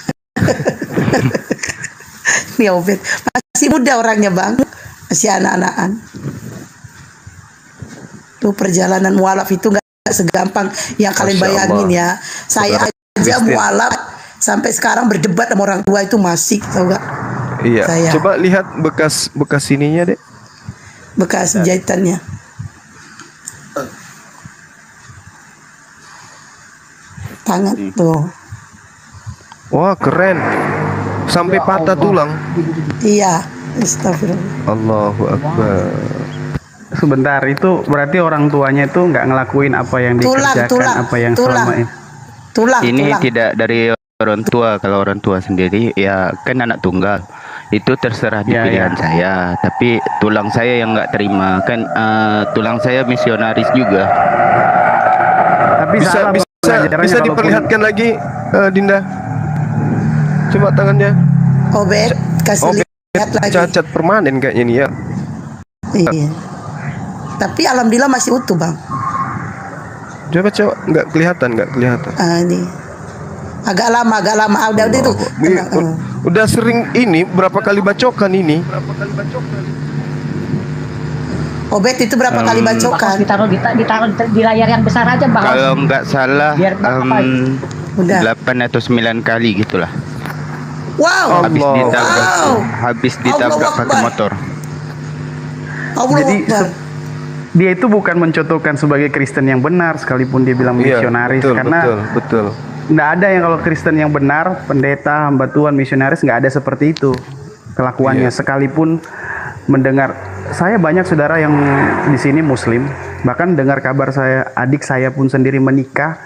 nih Obed masih muda orangnya bang, masih anak-anakan. Tuh perjalanan mualaf itu nggak segampang yang kalian Masya bayangin Allah. ya. Saya Saudara aja Kristen. mualaf sampai sekarang berdebat sama orang tua itu masih, tau gak? Iya. Saya. Coba lihat bekas ininya, Dek. Bekas jahitannya. Tangan tuh. Wah, keren. Sampai patah tulang. Iya. Astagfirullah. Allahu Akbar. Sebentar, itu berarti orang tuanya itu nggak ngelakuin apa yang dikerjakan, apa yang selama ini. Tulang. Ini tidak dari orang tua. Kalau orang tua sendiri ya kan anak tunggal. Itu terserah di Ya, pilihan ya. saya. Tapi tulang saya yang nggak terima kan, tulang saya misionaris juga. Tapi salah Bisa pengajarannya kalaupun- diperlihatkan lagi, Dinda. Coba tangannya. Obed kasih lihat lagi. Cacat permanen kayaknya nih ya. Iya. Tapi alhamdulillah masih utuh bang. Coba nggak kelihatan. Ah, ini agak lama. Udah itu. Udah sering ini berapa kali bacokan ini? Obed itu berapa kali bacokan? Ditaruh di layar yang besar aja bang. Kalau nggak salah Biar apa? Udah. 8 atau 9 kali gitulah. Wow. Habis ditabrak pakai Akbar. motor. Allah Jadi Akbar. dia itu bukan mencontohkan sebagai Kristen yang benar sekalipun dia bilang Iya, misionaris, betul, karena betul. nggak ada yang kalau Kristen yang benar, pendeta, hamba Tuhan, misionaris nggak ada seperti itu kelakuannya. Iya. Sekalipun mendengar, saya banyak saudara yang di sini Muslim, bahkan dengar kabar saya adik saya pun sendiri menikah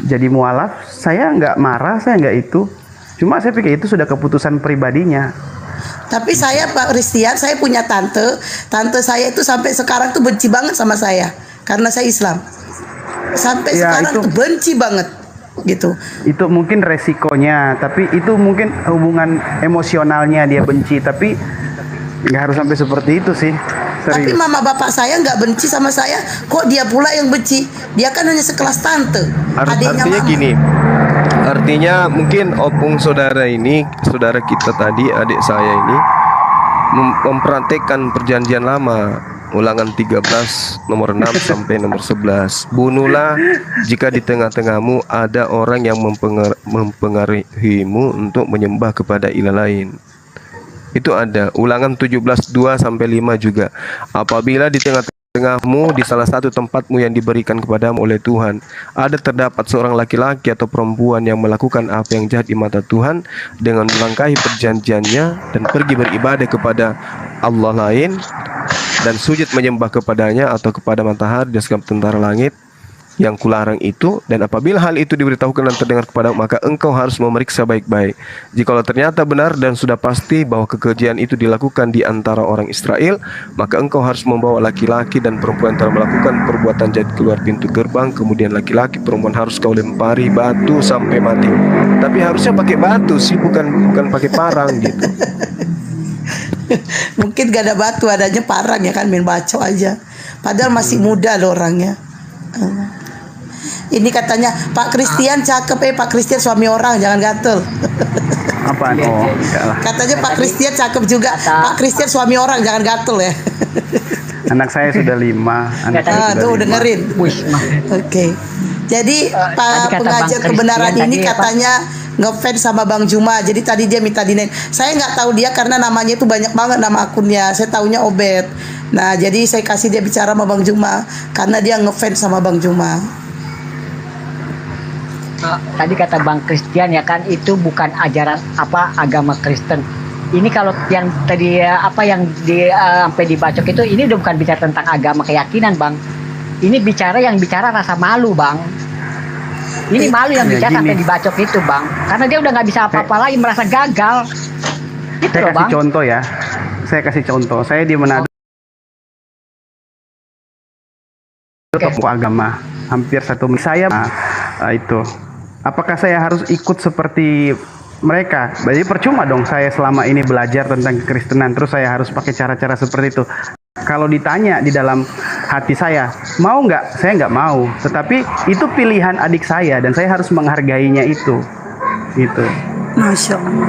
jadi mualaf, saya nggak marah, saya nggak itu. Cuma saya pikir itu sudah keputusan pribadinya. Tapi saya Pak Christian, saya punya tante saya itu sampai sekarang tuh benci banget sama saya karena saya Islam. Sampai Ya, sekarang itu- tuh benci banget gitu. Itu mungkin resikonya, tapi itu mungkin hubungan emosionalnya dia benci, tapi nggak harus sampai seperti itu sih. Tapi Serius. mama bapak saya nggak benci sama saya, kok dia pula yang benci? Dia kan hanya sekelas tante, adiknya Artinya mama. gini. Artinya mungkin opung saudara kita tadi, adik saya ini mempraktekkan perjanjian lama, Ulangan 13 nomor 6 sampai nomor 11. Bunuhlah jika di tengah-tengahmu ada orang yang mempengaruhimu untuk menyembah kepada ilah lain. Itu ada Ulangan 17:2 sampai 5 juga. Apabila di tengahmu di salah satu tempatmu yang diberikan kepadamu oleh Tuhan ada terdapat seorang laki-laki atau perempuan yang melakukan apa yang jahat di mata Tuhan dengan melangkahi perjanjiannya dan pergi beribadah kepada Allah lain dan sujud menyembah kepadanya atau kepada matahari dan segala tentara langit yang kularang itu, dan apabila hal itu diberitahukan dan terdengar kepadamu, maka engkau harus memeriksa baik-baik. Jikalau ternyata benar dan sudah pasti bahwa kekejian itu dilakukan di antara orang Israel, maka engkau harus membawa laki-laki dan perempuan yang telah melakukan perbuatan jahat keluar pintu gerbang. Kemudian laki-laki perempuan harus kau lempari batu sampai mati. Tapi harusnya pakai batu sih, bukan pakai parang gitu. Mungkin gak ada batu, adanya parang ya kan, main baco aja. Padahal masih muda loh orangnya. Ini katanya Pak Christian cakep, Pak Christian suami orang, jangan gatel. Apaan? Oh, enggak lah. Katanya Pak Christian cakep juga, Pak Christian suami orang, jangan gatel ya. Anak saya sudah 5. Anak saya Ah, sudah tuh 5. dengerin. Wih, mah. Oke. Jadi tadi Pak kata pengajar Bang kebenaran Christian ini tadi, apa? katanya ngefans sama Bang Juma. Jadi tadi dia minta dinaik. Saya nggak tahu dia karena namanya itu banyak banget nama akunnya. Saya taunya Obed. Nah, jadi saya kasih dia bicara sama Bang Juma karena dia ngefans sama Bang Juma. Tadi kata Bang Christian ya kan, itu bukan ajaran apa agama Kristen. Ini kalau yang tadi apa yang sampai dibacok itu, ini udah bukan bicara tentang agama keyakinan Bang. Ini bicara rasa malu Bang. Ini malu yang Ya, bicara gini. sampai dibacok itu Bang. Karena dia udah nggak bisa apa-apa lagi, merasa gagal. Gitu Saya loh kasih Bang. contoh ya. Saya kasih contoh. Saya di Manado. Tokoh agama hampir 1 menit saya itu. Apakah saya harus ikut seperti mereka? Jadi percuma dong saya selama ini belajar tentang kekristenan terus saya harus pakai cara-cara seperti itu. Kalau ditanya di dalam hati saya, mau nggak? Saya nggak mau. Tetapi itu pilihan adik saya dan saya harus menghargainya itu. Gitu. Masya Allah.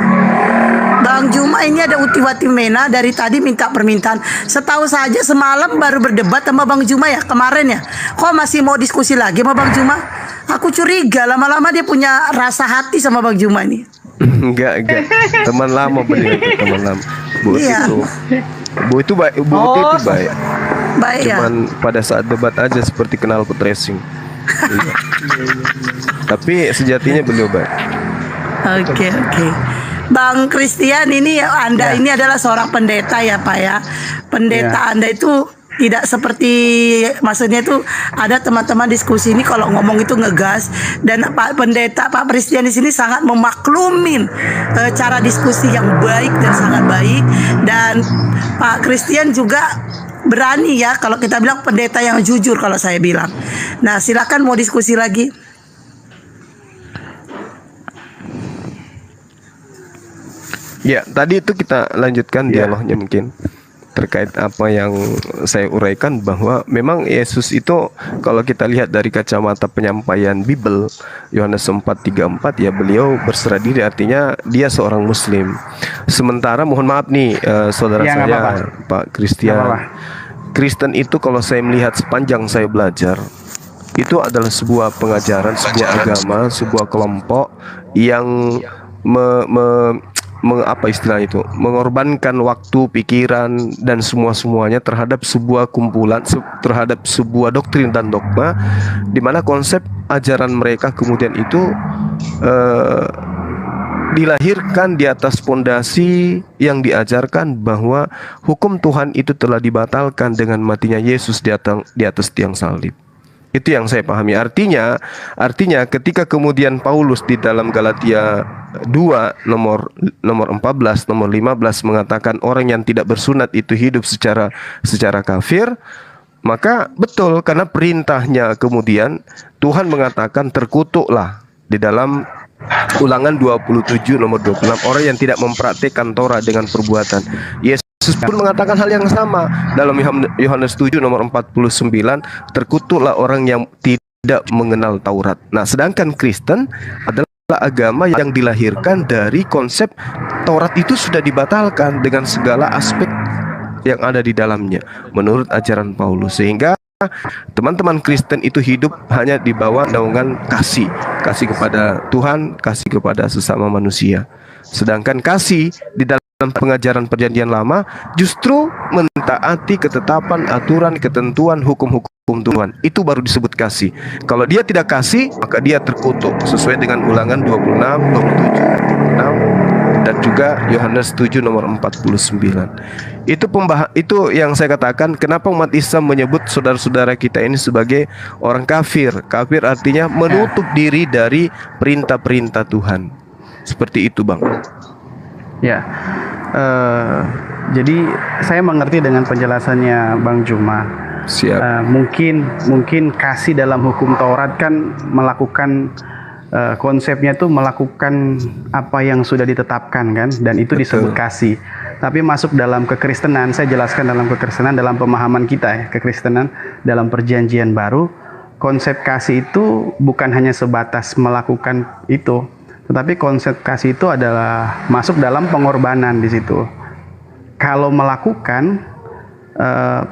Bang Juma ini ada Utiwati Mena dari tadi minta permintaan. Setahu saja semalam baru berdebat sama Bang Juma ya kemarin ya. Kok masih mau diskusi lagi sama Bang Juma? Aku curiga lama-lama dia punya rasa hati sama Bang Juma ini. Enggak. Teman lama beliau itu, teman lama. Iya. Bu itu baik, Bu Uti itu baik. Baik ya. Cuman pada saat debat aja seperti kenal pot racing. Iya. Tapi sejatinya beliau baik. Oke. Bang Christian ini Anda ini adalah seorang pendeta ya Pak ya. Pendeta Anda itu tidak seperti, maksudnya itu ada teman-teman diskusi ini kalau ngomong itu ngegas, dan Pak Pendeta Pak Christian di sini sangat memaklumin cara diskusi yang baik dan sangat baik, dan Pak Christian juga berani ya kalau kita bilang pendeta yang jujur kalau saya bilang. Nah silakan mau diskusi lagi. Ya, tadi itu kita lanjutkan dialognya mungkin terkait apa yang saya uraikan, bahwa memang Yesus itu kalau kita lihat dari kacamata penyampaian Bible Yohanes 4:34 ya, beliau berserah diri, artinya dia seorang muslim. Sementara mohon maaf nih saudara saya Pak Christian, Kristen itu kalau saya melihat sepanjang saya belajar itu adalah sebuah pengajaran, sebuah agama, sebuah kelompok yang apa istilah itu, mengorbankan waktu, pikiran dan semuanya terhadap sebuah kumpulan, terhadap sebuah doktrin dan dogma, di mana konsep ajaran mereka kemudian itu dilahirkan di atas fondasi yang diajarkan bahwa hukum Tuhan itu telah dibatalkan dengan matinya Yesus di atas tiang salib. Itu yang saya pahami. Artinya ketika kemudian Paulus di dalam Galatia 2 nomor 14, nomor 15 mengatakan orang yang tidak bersunat itu hidup secara kafir, maka betul, karena perintahnya kemudian Tuhan mengatakan terkutuklah di dalam Ulangan 27 nomor 26, orang yang tidak mempraktikkan Torah dengan perbuatan. Yesus pun mengatakan hal yang sama dalam Yohanes 7 nomor 49, terkutuklah orang yang tidak mengenal Taurat. Nah, sedangkan Kristen adalah agama yang dilahirkan dari konsep Taurat itu sudah dibatalkan dengan segala aspek yang ada di dalamnya menurut ajaran Paulus, sehingga teman-teman Kristen itu hidup hanya di bawah naungan kasih kepada Tuhan, kasih kepada sesama manusia. Sedangkan kasih di dalam pengajaran perjanjian lama justru mentaati ketetapan, aturan, ketentuan, hukum-hukum Tuhan. Itu baru disebut kasih. Kalau dia tidak kasih, maka dia terkutuk sesuai dengan Ulangan 26, 27, 6 dan juga Yohanes 7 nomor 49. Itu yang saya katakan, kenapa umat Islam menyebut saudara-saudara kita ini sebagai orang kafir. Kafir artinya menutup diri dari perintah-perintah Tuhan. Seperti itu, Bang. Ya, jadi saya mengerti dengan penjelasannya Bang Juma. Siap. Mungkin kasih dalam hukum Taurat kan melakukan konsepnya tuh melakukan apa yang sudah ditetapkan kan, dan itu disebut kasih. Tapi masuk dalam kekristenan, saya jelaskan dalam kekristenan, dalam pemahaman kita ya, kekristenan dalam perjanjian baru, konsep kasih itu bukan hanya sebatas melakukan itu, tetapi konsep kasih itu adalah masuk dalam pengorbanan di situ. Kalau melakukan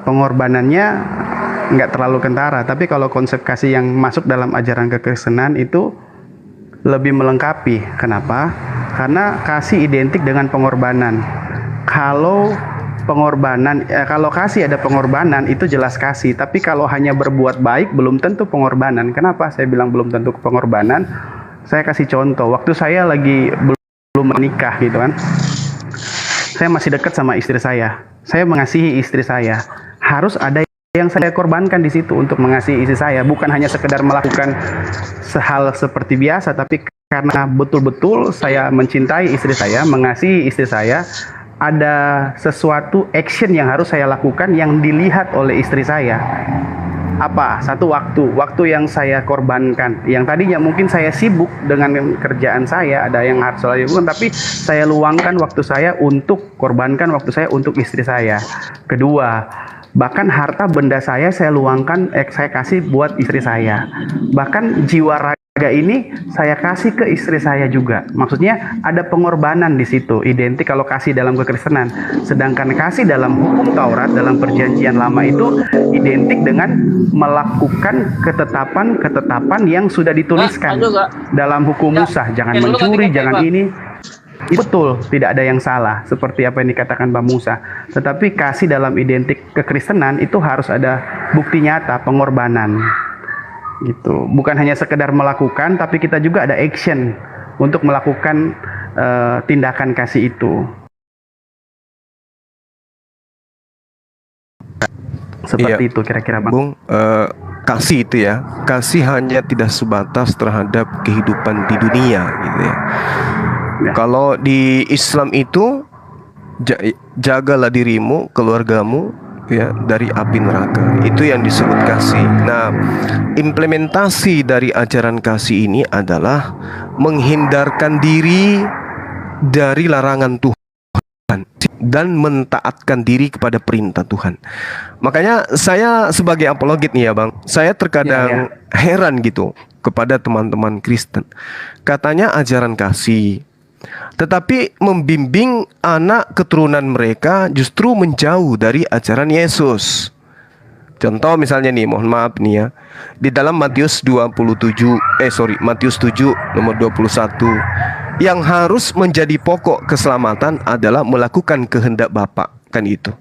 pengorbanannya nggak terlalu kentara, tapi kalau konsep kasih yang masuk dalam ajaran kekristenan itu lebih melengkapi. Kenapa? Karena kasih identik dengan pengorbanan. Kalau kasih ada pengorbanan, itu jelas kasih. Tapi kalau hanya berbuat baik belum tentu pengorbanan. Kenapa saya bilang belum tentu pengorbanan? Saya kasih contoh. Waktu saya lagi belum menikah gitu kan, saya masih dekat sama istri saya. Saya mengasihi istri saya. Harus ada yang saya korbankan di situ untuk mengasihi istri saya. Bukan hanya sekedar melakukan hal seperti biasa, tapi karena betul-betul saya mencintai istri saya, mengasihi istri saya, ada sesuatu action yang harus saya lakukan yang dilihat oleh istri saya. Apa? Satu waktu yang saya korbankan. Yang tadinya mungkin saya sibuk dengan kerjaan saya, ada yang harus saya lakukan, tapi saya luangkan waktu saya untuk korbankan waktu saya untuk istri saya. Kedua, Bahkan harta benda saya luangkan, saya kasih buat istri saya. Bahkan jiwa raga ini saya kasih ke istri saya juga. Maksudnya ada pengorbanan di situ. Identik kalau kasih dalam kekristenan. Sedangkan kasih dalam hukum Taurat, dalam perjanjian lama itu identik dengan melakukan ketetapan-ketetapan yang sudah dituliskan dalam hukum Musa. Jangan mencuri, jangan ini. Betul, tidak ada yang salah seperti apa yang dikatakan Bang Musa. Tetapi kasih dalam identik kekristenan itu harus ada bukti nyata, pengorbanan. Gitu. Bukan hanya sekedar melakukan, tapi kita juga ada action untuk melakukan tindakan kasih itu. Seperti itu kira-kira Bang. Bung, kasih itu ya, kasih hanya tidak sebatas terhadap kehidupan di dunia gitu ya. Kalau di Islam itu jagalah dirimu, keluargamu ya dari api neraka. Itu yang disebut kasih. Nah, implementasi dari ajaran kasih ini adalah menghindarkan diri dari larangan Tuhan dan mentaatkan diri kepada perintah Tuhan. Makanya saya sebagai apologet nih ya Bang, saya terkadang heran gitu kepada teman-teman Kristen. Katanya ajaran kasih, tetapi membimbing anak keturunan mereka justru menjauh dari ajaran Yesus. Contoh misalnya nih, mohon maaf nih ya, di dalam Matius 7 nomor 21, yang harus menjadi pokok keselamatan adalah melakukan kehendak Bapa, kan itu.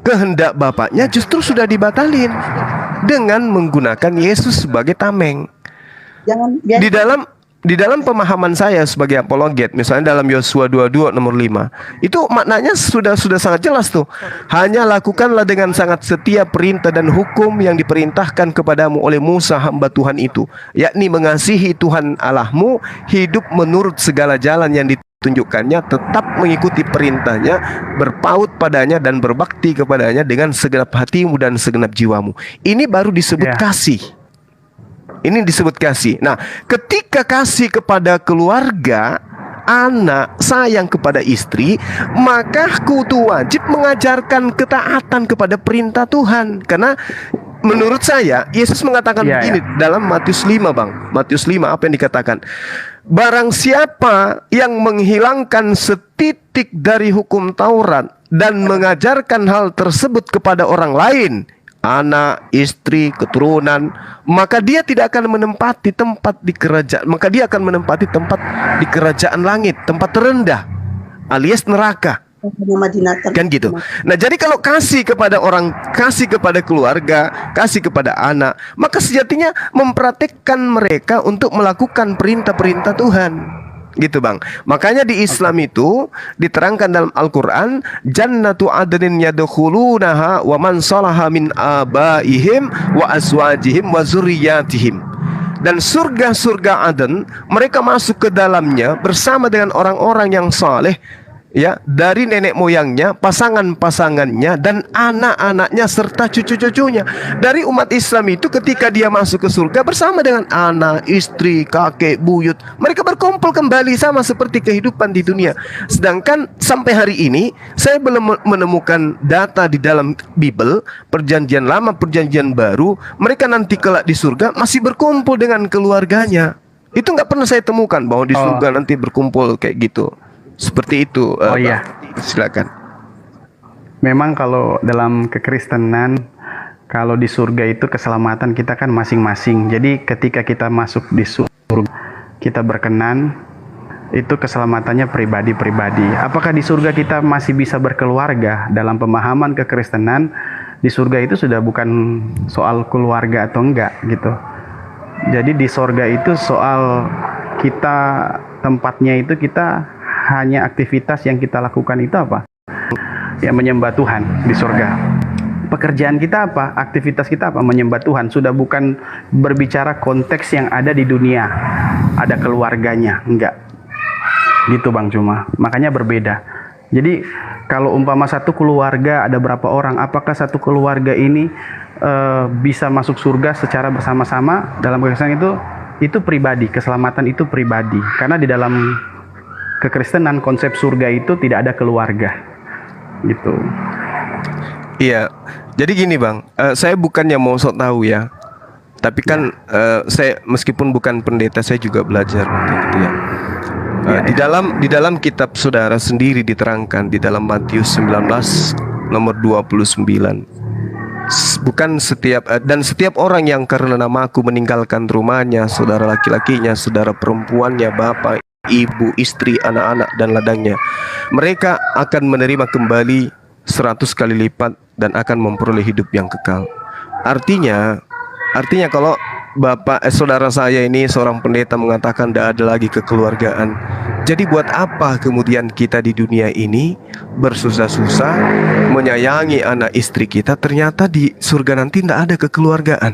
Kehendak Bapaknya justru sudah dibatalin dengan menggunakan Yesus sebagai tameng. Di dalam pemahaman saya sebagai apologet, misalnya dalam Yosua 22 nomor 5, itu maknanya sudah sangat jelas tuh. Hanya lakukanlah dengan sangat setia perintah dan hukum yang diperintahkan kepadamu oleh Musa hamba Tuhan itu, yakni mengasihi Tuhan Allahmu, hidup menurut segala jalan yang ditunjukkannya, tetap mengikuti perintahnya, berpaut padanya dan berbakti kepadanya dengan segenap hatimu dan segenap jiwamu. Ini baru disebut kasih. Ini disebut kasih. Nah, ketika kasih kepada keluarga, anak, sayang kepada istri, maka kudu wajib mengajarkan ketaatan kepada perintah Tuhan. Karena menurut saya, Yesus mengatakan begini dalam Matius 5 Bang. Matius 5 apa yang dikatakan? Barang siapa yang menghilangkan setitik dari hukum Taurat dan mengajarkan hal tersebut kepada orang lain, anak, istri, keturunan, maka dia tidak akan menempati tempat di kerajaan, maka dia akan menempati tempat di kerajaan langit, tempat terendah, alias neraka. Kan gitu. Nah, jadi kalau kasih kepada orang, kasih kepada keluarga, kasih kepada anak, maka sejatinya mempraktikkan mereka untuk melakukan perintah-perintah Tuhan. Gitu Bang. Makanya di Islam itu diterangkan dalam Al-Quran, Jannatu adnin yadkhulunaha wa man salaha min abaihim wa azwajihim wa zurriyatihim. Dan surga-surga Aden, mereka masuk ke dalamnya bersama dengan orang-orang yang saleh, ya, dari nenek moyangnya, pasangan-pasangannya, dan anak-anaknya serta cucu-cucunya. Dari umat Islam itu ketika dia masuk ke surga bersama dengan anak, istri, kakek, buyut, mereka berkumpul kembali sama seperti kehidupan di dunia. Sedangkan sampai hari ini saya belum menemukan data di dalam Bible, perjanjian lama, perjanjian baru, mereka nanti kelak di surga masih berkumpul dengan keluarganya. Itu nggak pernah saya temukan bahwa di surga nanti berkumpul kayak gitu. Seperti itu. Silakan. Memang kalau dalam kekristenan, kalau di surga itu keselamatan kita kan masing-masing. Jadi ketika kita masuk di surga, kita berkenan, itu keselamatannya pribadi-pribadi. Apakah di surga kita masih bisa berkeluarga? Dalam pemahaman kekristenan, di surga itu sudah bukan soal keluarga atau enggak gitu. Jadi di surga itu soal kita, tempatnya itu kita hanya aktivitas yang kita lakukan itu apa? Ya, menyembah Tuhan di surga. Pekerjaan kita apa? Aktivitas kita apa? Menyembah Tuhan. Sudah bukan berbicara konteks yang ada di dunia. Ada keluarganya, enggak. Gitu Bang Cuma. Makanya berbeda. Jadi kalau umpama satu keluarga ada berapa orang, apakah satu keluarga ini bisa masuk surga secara bersama-sama? Dalam kekristenan itu pribadi, keselamatan itu pribadi. Karena di dalam kekristenan konsep surga itu tidak ada keluarga gitu. Iya. Jadi gini Bang, saya bukannya mau sok tahu ya. Tapi kan saya meskipun bukan pendeta, saya juga belajar gitu ya. Di dalam kitab saudara sendiri diterangkan di dalam Matius 19 nomor 29. Bukan setiap dan setiap orang yang karena namaku meninggalkan rumahnya, saudara laki-lakinya, saudara perempuannya, bapak, ibu, istri, anak-anak dan ladangnya, mereka akan menerima kembali 100 kali lipat dan akan memperoleh hidup yang kekal. Artinya kalau saudara saya ini seorang pendeta mengatakan tidak ada lagi kekeluargaan, jadi buat apa kemudian kita di dunia ini bersusah-susah menyayangi anak istri kita, ternyata di surga nanti tidak ada kekeluargaan?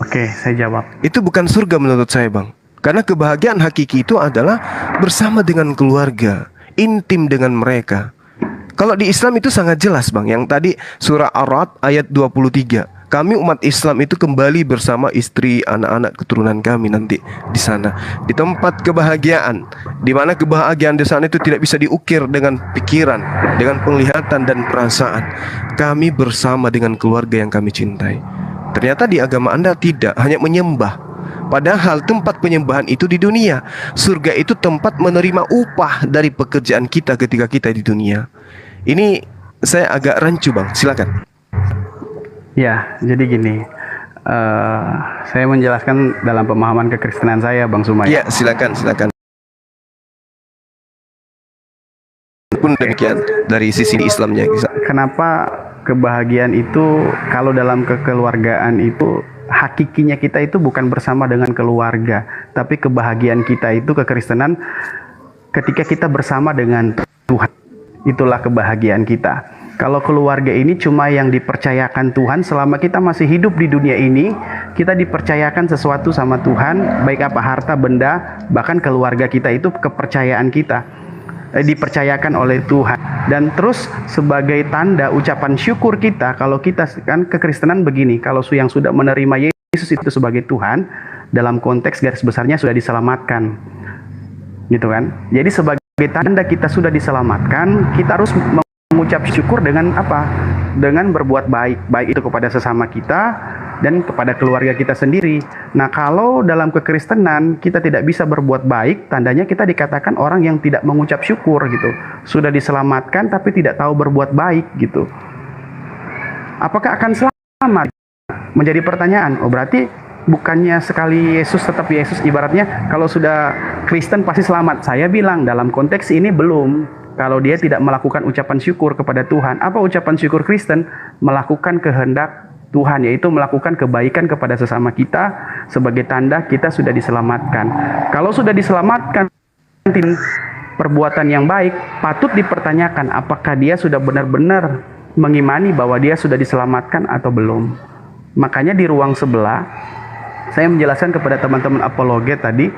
Oke, saya jawab. Itu bukan surga menurut saya Bang. Karena kebahagiaan hakiki itu adalah bersama dengan keluarga, intim dengan mereka. Kalau di Islam itu sangat jelas Bang. Yang tadi surah Ar-Ra'd ayat 23. Kami umat Islam itu kembali bersama istri, anak-anak, keturunan kami nanti di sana, di tempat kebahagiaan, di mana kebahagiaan di sana itu tidak bisa diukir dengan pikiran, dengan penglihatan dan perasaan. Kami bersama dengan keluarga yang kami cintai. Ternyata di agama Anda tidak, hanya menyembah. Padahal tempat penyembahan itu di dunia. Surga itu tempat menerima upah dari pekerjaan kita ketika kita di dunia. Ini saya agak rancu Bang, silakan. Ya, jadi gini, saya menjelaskan dalam pemahaman kekristenan saya, Bang Sumaya. Ya, silakan. Pun demikian dari sisi Islamnya. Kenapa kebahagiaan itu, kalau dalam kekeluargaan itu hakikinya kita itu bukan bersama dengan keluarga, tapi kebahagiaan kita itu kekristenan ketika kita bersama dengan Tuhan. Itulah kebahagiaan kita. Kalau keluarga ini cuma yang dipercayakan Tuhan selama kita masih hidup di dunia ini, kita dipercayakan sesuatu sama Tuhan, baik apa harta, benda, bahkan keluarga kita itu kepercayaan kita, dipercayakan oleh Tuhan. Dan terus sebagai tanda ucapan syukur kita, kalau kita kan kekristenan begini, kalau yang sudah menerima Yesus itu sebagai Tuhan, dalam konteks garis besarnya sudah diselamatkan, gitu kan? Jadi sebagai tanda kita sudah diselamatkan, kita harus mengucap syukur dengan apa? Dengan berbuat baik, baik itu kepada sesama kita dan kepada keluarga kita sendiri. Nah, kalau dalam kekristenan kita tidak bisa berbuat baik, tandanya kita dikatakan orang yang tidak mengucap syukur gitu. Sudah diselamatkan tapi tidak tahu berbuat baik gitu. Apakah akan selamat? Menjadi pertanyaan. Oh, berarti bukannya sekali Yesus tetap Yesus, ibaratnya kalau sudah Kristen pasti selamat. Saya bilang dalam konteks ini belum. Kalau dia tidak melakukan ucapan syukur kepada Tuhan. Apa ucapan syukur Kristen? Melakukan kehendak Tuhan, yaitu melakukan kebaikan kepada sesama kita sebagai tanda kita sudah diselamatkan. Kalau sudah diselamatkan, perbuatan yang baik patut dipertanyakan apakah dia sudah benar-benar mengimani bahwa dia sudah diselamatkan atau belum. Makanya di ruang sebelah saya menjelaskan kepada teman-teman apologet tadi,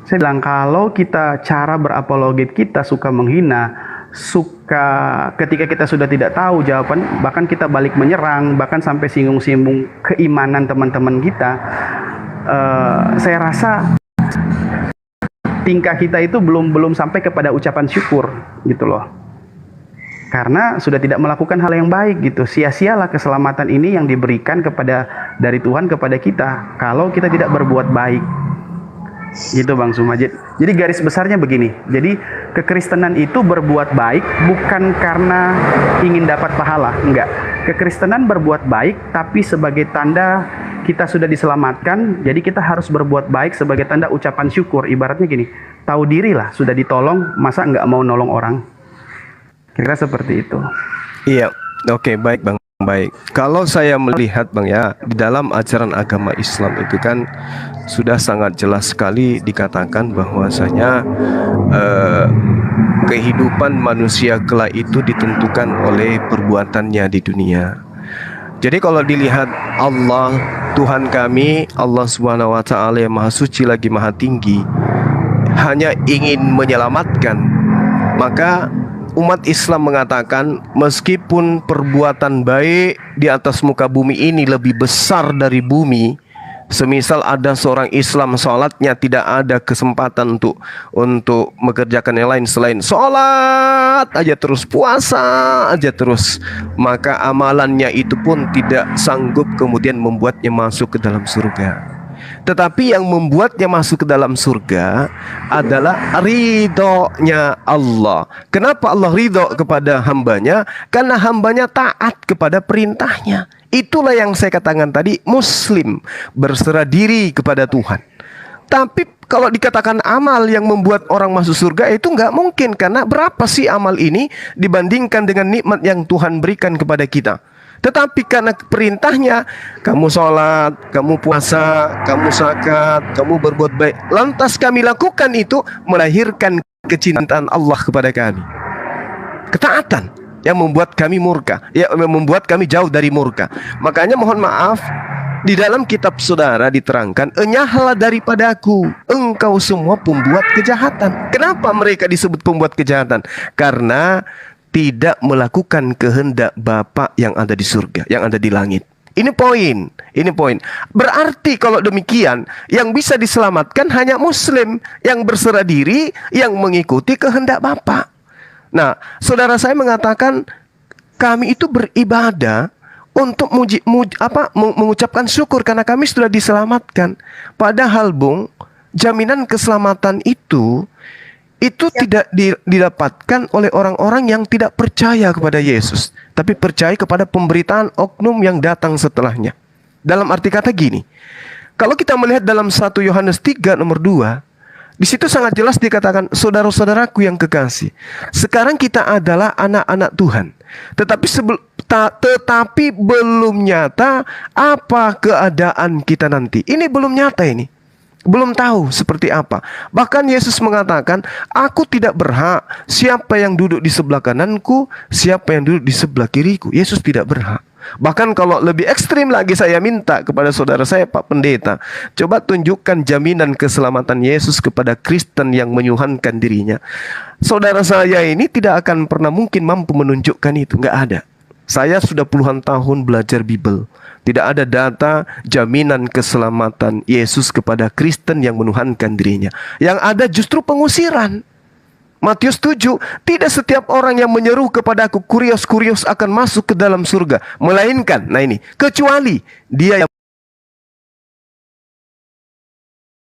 saya bilang kalau kita cara berapologet kita suka menghina, suka ketika kita sudah tidak tahu jawaban, bahkan kita balik menyerang, bahkan sampai singgung-singgung keimanan teman-teman kita, saya rasa tingkah kita itu belum sampai kepada ucapan syukur gitu loh. Karena sudah tidak melakukan hal yang baik gitu. Sia-sialah keselamatan ini yang diberikan dari Tuhan kepada kita kalau kita tidak berbuat baik. Gitu Bang Sumajid. Jadi garis besarnya begini. Jadi kekristenan itu berbuat baik bukan karena ingin dapat pahala, enggak. Kekristenan berbuat baik tapi sebagai tanda kita sudah diselamatkan. Jadi kita harus berbuat baik sebagai tanda ucapan syukur. Ibaratnya gini, tahu diri lah sudah ditolong, masa enggak mau nolong orang. Kira seperti itu. Iya, oke, baik Bang. Baik, kalau saya melihat Bang ya, di dalam ajaran agama Islam itu kan sudah sangat jelas sekali dikatakan bahwasanya kehidupan manusia kelak itu ditentukan oleh perbuatannya di dunia. Jadi kalau dilihat Allah, Tuhan kami, Allah Subhanahu wa taala yang Maha Suci lagi Maha Tinggi, hanya ingin menyelamatkan, maka umat Islam mengatakan meskipun perbuatan baik di atas muka bumi ini lebih besar dari bumi, Semisal ada seorang Islam sholatnya tidak ada kesempatan untuk mengerjakan yang lain selain sholat aja terus, puasa aja terus, maka amalannya itu pun tidak sanggup kemudian membuatnya masuk ke dalam surga. Tetapi yang membuatnya masuk ke dalam surga adalah ridhonya Allah. Kenapa Allah ridho kepada hambanya? Karena hambanya taat kepada perintahnya. Itulah yang saya katakan tadi, muslim, berserah diri kepada Tuhan. Tapi kalau dikatakan amal yang membuat orang masuk surga, itu nggak mungkin. Karena berapa sih amal ini dibandingkan dengan nikmat yang Tuhan berikan kepada kita? Tetapi karena perintahnya, kamu sholat, kamu puasa, kamu zakat, kamu berbuat baik, lantas kami lakukan itu, melahirkan kecintaan Allah kepada kami. Ketaatan yang membuat kami murka, ya, membuat kami jauh dari murka. Makanya mohon maaf, di dalam kitab saudara diterangkan, enyahlah daripadaku engkau semua pembuat kejahatan. Kenapa mereka disebut pembuat kejahatan? Karena tidak melakukan kehendak Bapa yang ada di surga, yang ada di langit. Ini poin. Berarti kalau demikian, yang bisa diselamatkan hanya muslim yang berserah diri, yang mengikuti kehendak Bapa. Nah, saudara saya mengatakan kami itu beribadah untuk mengucapkan syukur karena kami sudah diselamatkan. Padahal Bung, jaminan keselamatan itu tidak didapatkan oleh orang-orang yang tidak percaya kepada Yesus, tapi percaya kepada pemberitaan oknum yang datang setelahnya. Dalam arti kata gini, kalau kita melihat dalam 1 Yohanes 3 nomor 2, di situ sangat jelas dikatakan, saudara-saudaraku yang kekasih, sekarang kita adalah anak-anak Tuhan, tetapi belum nyata apa keadaan kita nanti. Ini belum nyata ini. Belum tahu seperti apa. Bahkan Yesus mengatakan, aku tidak berhak siapa yang duduk di sebelah kananku, siapa yang duduk di sebelah kiriku. Yesus tidak berhak. Bahkan kalau lebih ekstrim lagi, saya minta kepada saudara saya, Pak Pendeta, coba tunjukkan jaminan keselamatan Yesus kepada Kristen yang menyuhankan dirinya. Saudara saya ini tidak akan pernah mungkin mampu menunjukkan itu. Nggak ada. Saya sudah puluhan tahun belajar Bible. Tidak ada data jaminan keselamatan Yesus kepada Kristen yang menuhankan dirinya. Yang ada justru pengusiran. Matius 7, tidak setiap orang yang menyeru kepadaku kurios-kurios akan masuk ke dalam surga. Melainkan, nah ini, kecuali dia yang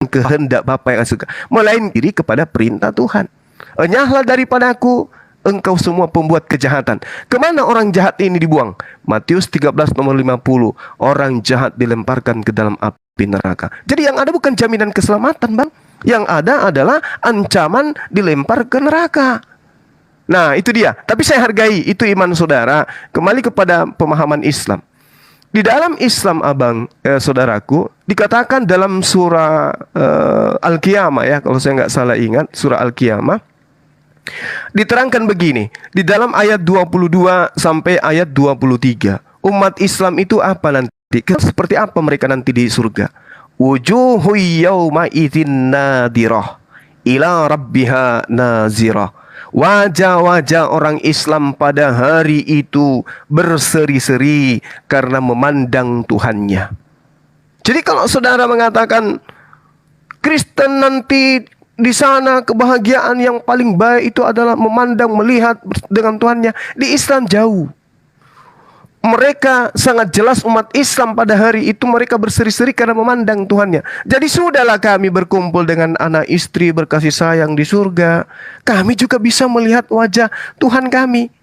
kehendak Bapa yang suka. Melainkan diri kepada perintah Tuhan. Enyahlah daripadaku engkau semua pembuat kejahatan. Kemana orang jahat ini dibuang? Matius 13 nomor 50. Orang jahat dilemparkan ke dalam api neraka. Jadi yang ada bukan jaminan keselamatan, Bang. Yang ada adalah ancaman dilempar ke neraka. Nah, itu dia. Tapi saya hargai itu iman saudara. Kembali kepada pemahaman Islam. Di dalam Islam, Abang, saudaraku, dikatakan dalam surah Al-Qiyamah, ya, kalau saya nggak salah ingat, surah Al-Qiyamah, diterangkan begini, di dalam ayat 22 sampai ayat 23, umat Islam itu apa nanti? Seperti apa mereka nanti di surga? Wujuhu yawma idzin nadirah ila rabbiha nazirah. Wajah-wajah orang Islam pada hari itu berseri-seri karena memandang Tuhannya. Jadi kalau saudara mengatakan Kristen nanti di sana kebahagiaan yang paling baik itu adalah memandang, melihat dengan Tuhannya. Di Islam jauh. Mereka sangat jelas umat Islam pada hari itu mereka berseri-seri karena memandang Tuhannya. Jadi sudahlah kami berkumpul dengan anak istri berkasih sayang di surga. Kami juga bisa melihat wajah Tuhan kami.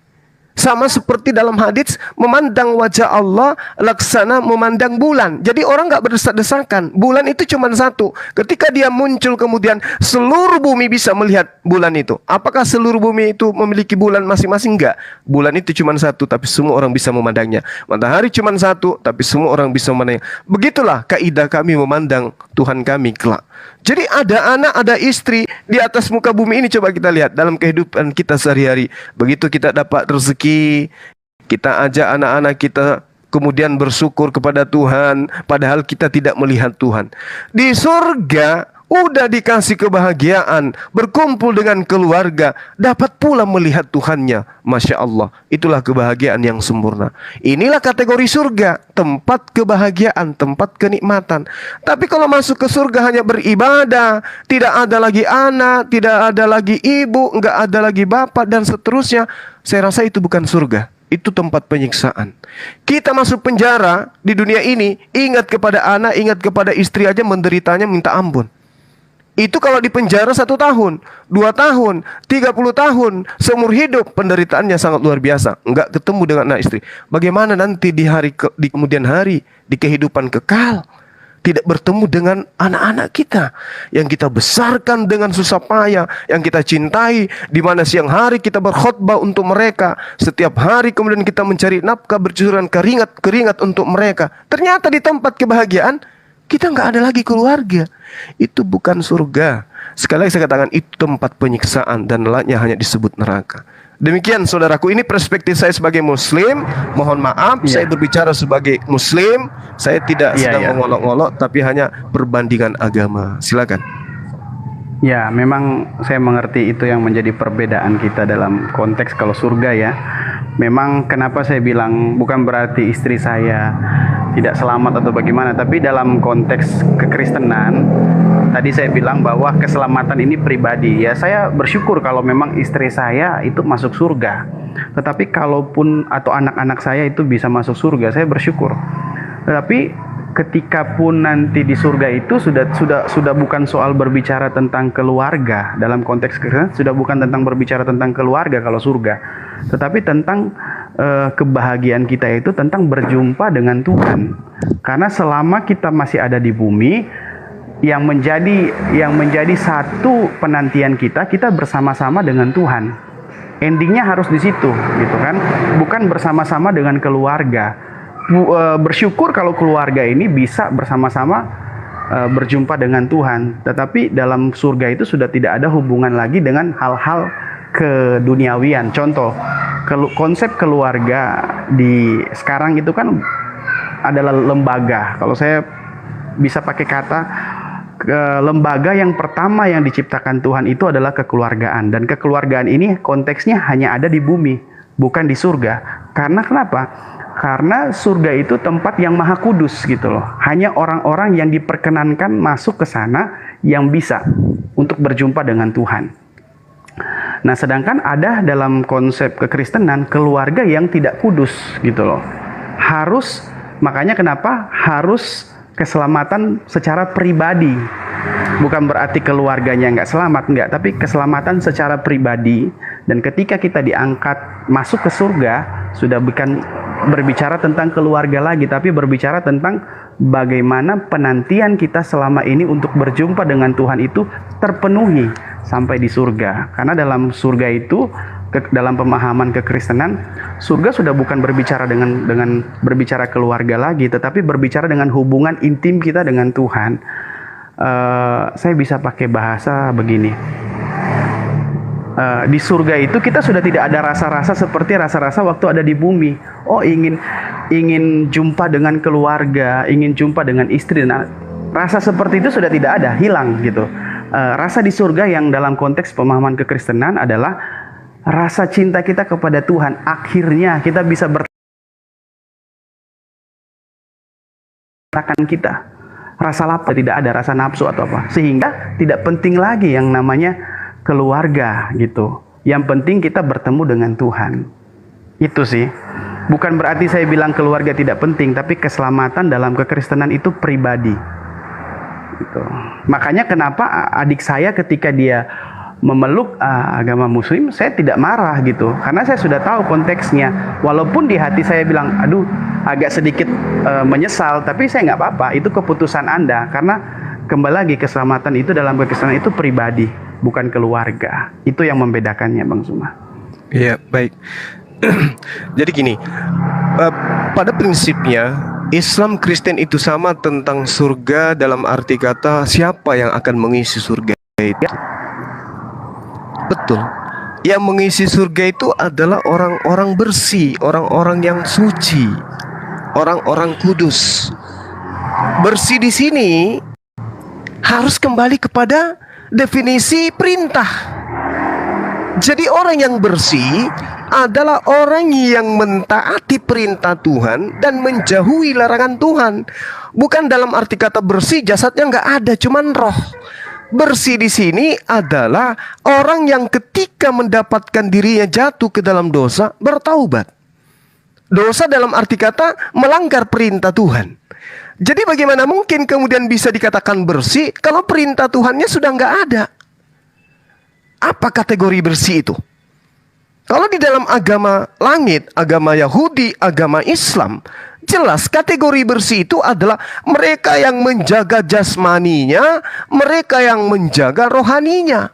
Sama seperti dalam hadits, memandang wajah Allah laksana memandang bulan. Jadi orang nggak berdesak-desakan. Bulan itu cuma satu. Ketika dia muncul kemudian seluruh bumi bisa melihat bulan itu. Apakah seluruh bumi itu memiliki bulan masing-masing? Enggak. Bulan itu cuma satu, tapi semua orang bisa memandangnya. Matahari cuma satu, tapi semua orang bisa memandangnya. Begitulah kaidah kami memandang Tuhan kami kelak. Jadi ada anak, ada istri di atas muka bumi ini. Coba kita lihat dalam kehidupan kita sehari-hari. Begitu kita dapat rezeki, kita ajak anak-anak kita kemudian bersyukur kepada Tuhan, padahal kita tidak melihat Tuhan. Di surga Udah dikasih kebahagiaan, berkumpul dengan keluarga, dapat pula melihat Tuhannya. Masya Allah, itulah kebahagiaan yang sempurna. Inilah kategori surga, tempat kebahagiaan, tempat kenikmatan. Tapi kalau masuk ke surga hanya beribadah, tidak ada lagi anak, tidak ada lagi ibu, nggak ada lagi bapak, dan seterusnya, saya rasa itu bukan surga. Itu tempat penyiksaan. Kita masuk penjara di dunia ini, ingat kepada anak, ingat kepada istri aja menderitanya minta ampun. Itu kalau di penjara 1 tahun, 2 tahun, 30 tahun, seumur hidup, penderitaannya sangat luar biasa. Enggak ketemu dengan anak istri. Bagaimana nanti di kemudian hari, di kehidupan kekal, tidak bertemu dengan anak-anak kita yang kita besarkan dengan susah payah, yang kita cintai, di mana siang hari kita berkhutbah untuk mereka, setiap hari kemudian kita mencari nafkah, bercucuran keringat untuk mereka. Ternyata di tempat kebahagiaan kita nggak ada lagi keluarga. Itu bukan surga. Sekali lagi saya katakan, itu tempat penyiksaan dan lainnya hanya disebut neraka. Demikian saudaraku, ini perspektif saya sebagai muslim. Mohon maaf, saya berbicara sebagai muslim. Saya tidak sedang mengolok-olok, tapi hanya perbandingan agama. Silakan. Ya, memang saya mengerti itu yang menjadi perbedaan kita dalam konteks kalau surga ya. Memang kenapa saya bilang bukan berarti istri saya tidak selamat atau bagaimana, tapi dalam konteks kekristenan tadi saya bilang bahwa keselamatan ini pribadi. Ya, saya bersyukur kalau memang istri saya itu masuk surga. Tetapi kalaupun atau anak-anak saya itu bisa masuk surga, saya bersyukur. Tetapi ketika pun nanti di surga itu sudah bukan soal berbicara tentang keluarga. Dalam konteks kekristenan sudah bukan tentang berbicara tentang keluarga kalau surga, tetapi tentang kebahagiaan kita itu tentang berjumpa dengan Tuhan. Karena selama kita masih ada di bumi, yang menjadi satu penantian kita bersama-sama dengan Tuhan. Endingnya harus di situ, gitu kan? Bukan bersama-sama dengan keluarga. Bersyukur kalau keluarga ini bisa bersama-sama berjumpa dengan Tuhan. Tetapi dalam surga itu sudah tidak ada hubungan lagi dengan hal-hal keduniawian. Contoh, konsep keluarga di sekarang itu kan adalah lembaga. Kalau saya bisa pakai kata, lembaga yang pertama yang diciptakan Tuhan itu adalah kekeluargaan. Dan kekeluargaan ini konteksnya hanya ada di bumi, bukan di surga. Karena kenapa? Karena surga itu tempat yang maha kudus gitu loh. Hanya orang-orang yang diperkenankan masuk ke sana yang bisa untuk berjumpa dengan Tuhan. Nah, sedangkan ada dalam konsep kekristenan keluarga yang tidak kudus gitu loh. Makanya kenapa harus keselamatan secara pribadi. Bukan berarti keluarganya nggak selamat, nggak. Tapi keselamatan secara pribadi. Dan ketika kita diangkat masuk ke surga, sudah bukan berbicara tentang keluarga lagi, tapi berbicara tentang bagaimana penantian kita selama ini untuk berjumpa dengan Tuhan itu terpenuhi sampai di surga. Karena dalam surga itu, dalam pemahaman kekristenan, surga sudah bukan berbicara dengan berbicara keluarga lagi, tetapi berbicara dengan hubungan intim kita dengan Tuhan. Saya bisa pakai bahasa begini. Di surga itu kita sudah tidak ada rasa-rasa seperti rasa-rasa waktu ada di bumi. Oh, ingin jumpa dengan keluarga, ingin jumpa dengan istri. Nah, rasa seperti itu sudah tidak ada, hilang gitu. Rasa di surga yang dalam konteks pemahaman kekristenan adalah rasa cinta kita kepada Tuhan. Akhirnya kita bisa bertahan kita. Rasa lapar tidak ada, rasa nafsu atau apa. Sehingga tidak penting lagi yang namanya keluarga gitu. Yang penting kita bertemu dengan Tuhan. Itu sih. Bukan berarti saya bilang keluarga tidak penting, tapi keselamatan dalam kekristenan itu pribadi. Gitu. Makanya kenapa adik saya ketika dia memeluk agama muslim, saya tidak marah gitu. Karena saya sudah tahu konteksnya. Walaupun di hati saya bilang, aduh agak sedikit menyesal, tapi saya nggak apa-apa. Itu keputusan Anda. Karena kembali lagi keselamatan itu dalam kekristenan itu pribadi, bukan keluarga. Itu yang membedakannya, Bang Zuma. Iya, baik. Jadi gini, pada prinsipnya Islam Kristen itu sama tentang surga dalam arti kata siapa yang akan mengisi surga itu. Betul. Yang mengisi surga itu adalah orang-orang bersih, orang-orang yang suci, orang-orang kudus. Bersih di sini harus kembali kepada definisi perintah. Jadi orang yang bersih adalah orang yang mentaati perintah Tuhan dan menjauhi larangan Tuhan. Bukan dalam arti kata bersih jasadnya nggak ada, cuman roh. Bersih di sini adalah orang yang ketika mendapatkan dirinya jatuh ke dalam dosa, bertaubat. Dosa dalam arti kata melanggar perintah Tuhan. Jadi bagaimana mungkin kemudian bisa dikatakan bersih kalau perintah Tuhannya sudah nggak ada? Apa kategori bersih itu? Kalau di dalam agama langit, agama Yahudi, agama Islam, jelas kategori bersih itu adalah mereka yang menjaga jasmaninya, mereka yang menjaga rohaninya.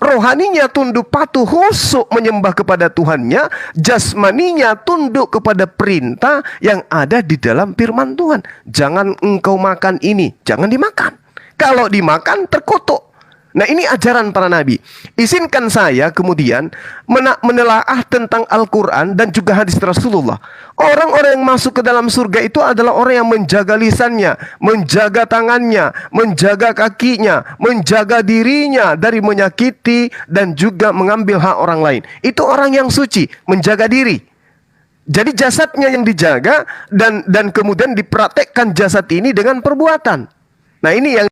Rohaninya tunduk patuh khusyuk menyembah kepada Tuhannya, jasmaninya tunduk kepada perintah yang ada di dalam firman Tuhan. Jangan engkau makan ini, jangan dimakan. Kalau dimakan terkutuk. Nah, ini ajaran para nabi. Izinkan saya kemudian menelaah tentang Al-Quran dan juga hadis Rasulullah. Orang-orang yang masuk ke dalam surga itu adalah orang yang menjaga lisannya, menjaga tangannya, menjaga kakinya, menjaga dirinya dari menyakiti dan juga mengambil hak orang lain. Itu orang yang suci, menjaga diri. Jadi jasadnya yang dijaga dan kemudian dipraktekkan jasad ini dengan perbuatan. Nah, ini yang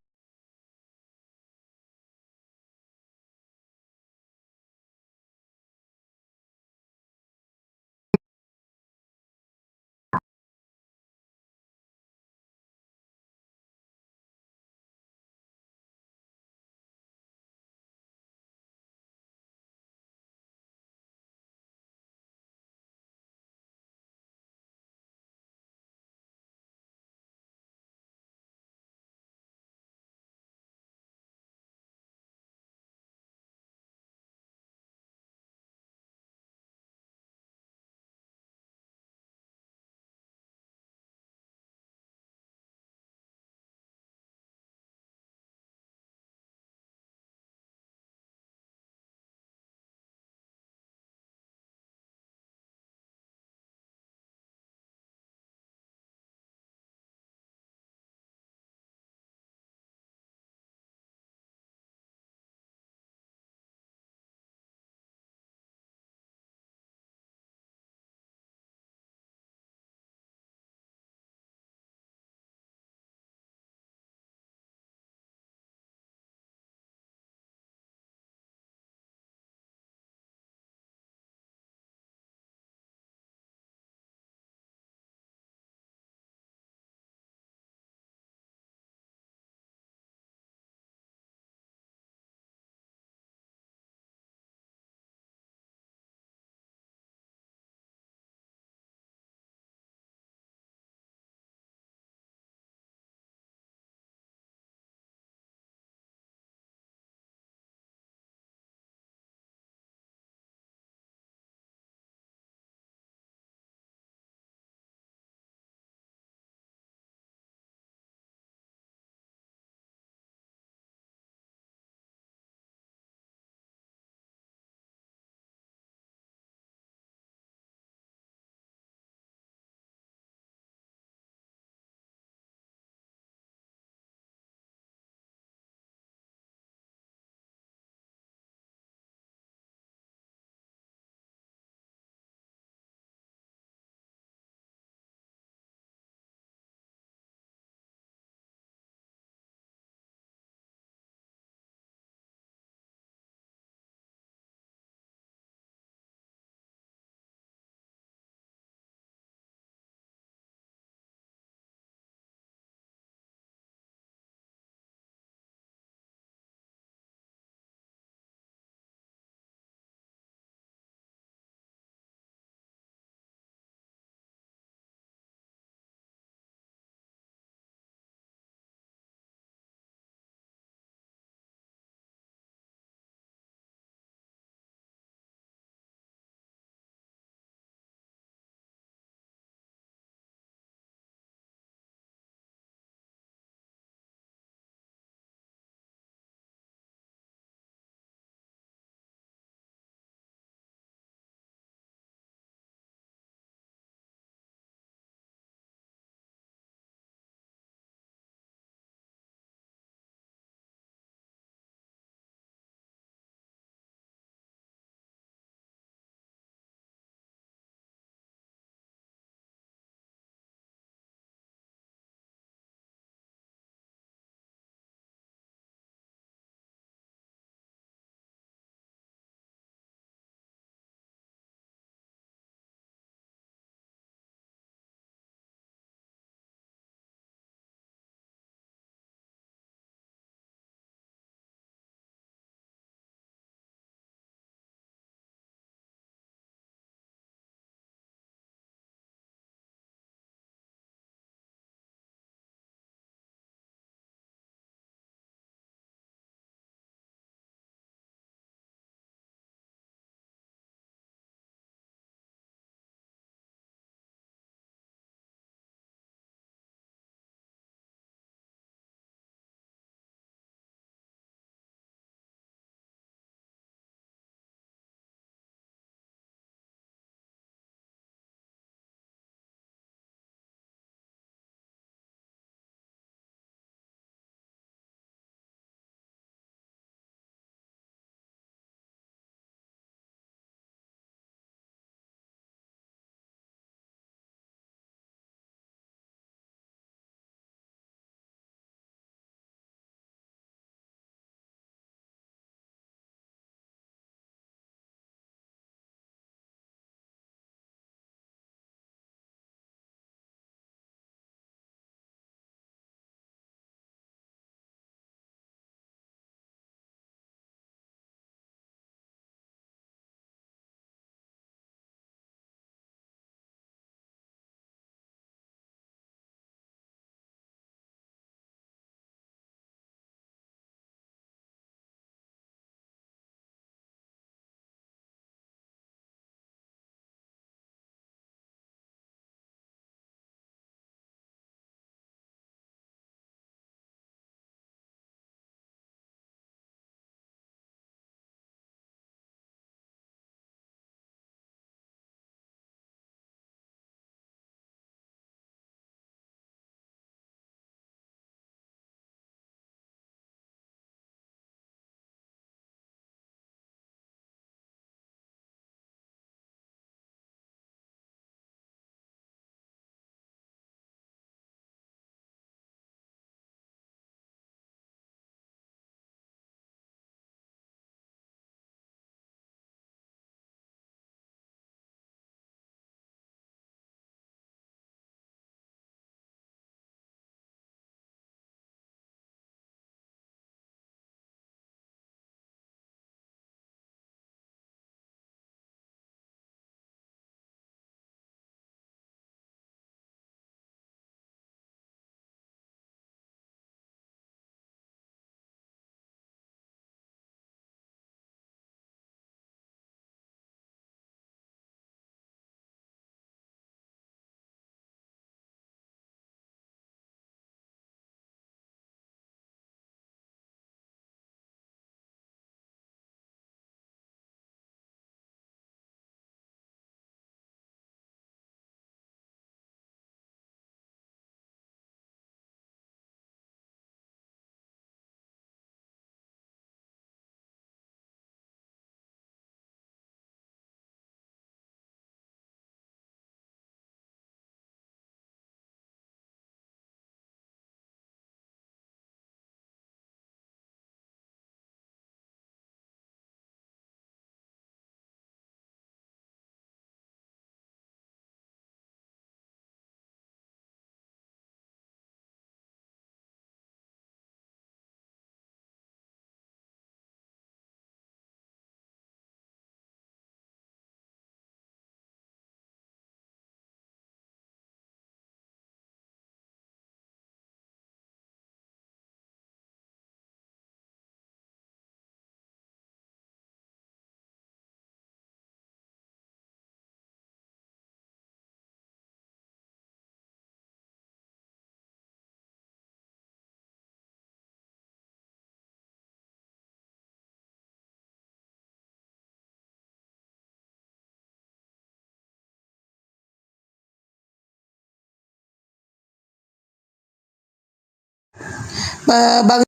Bang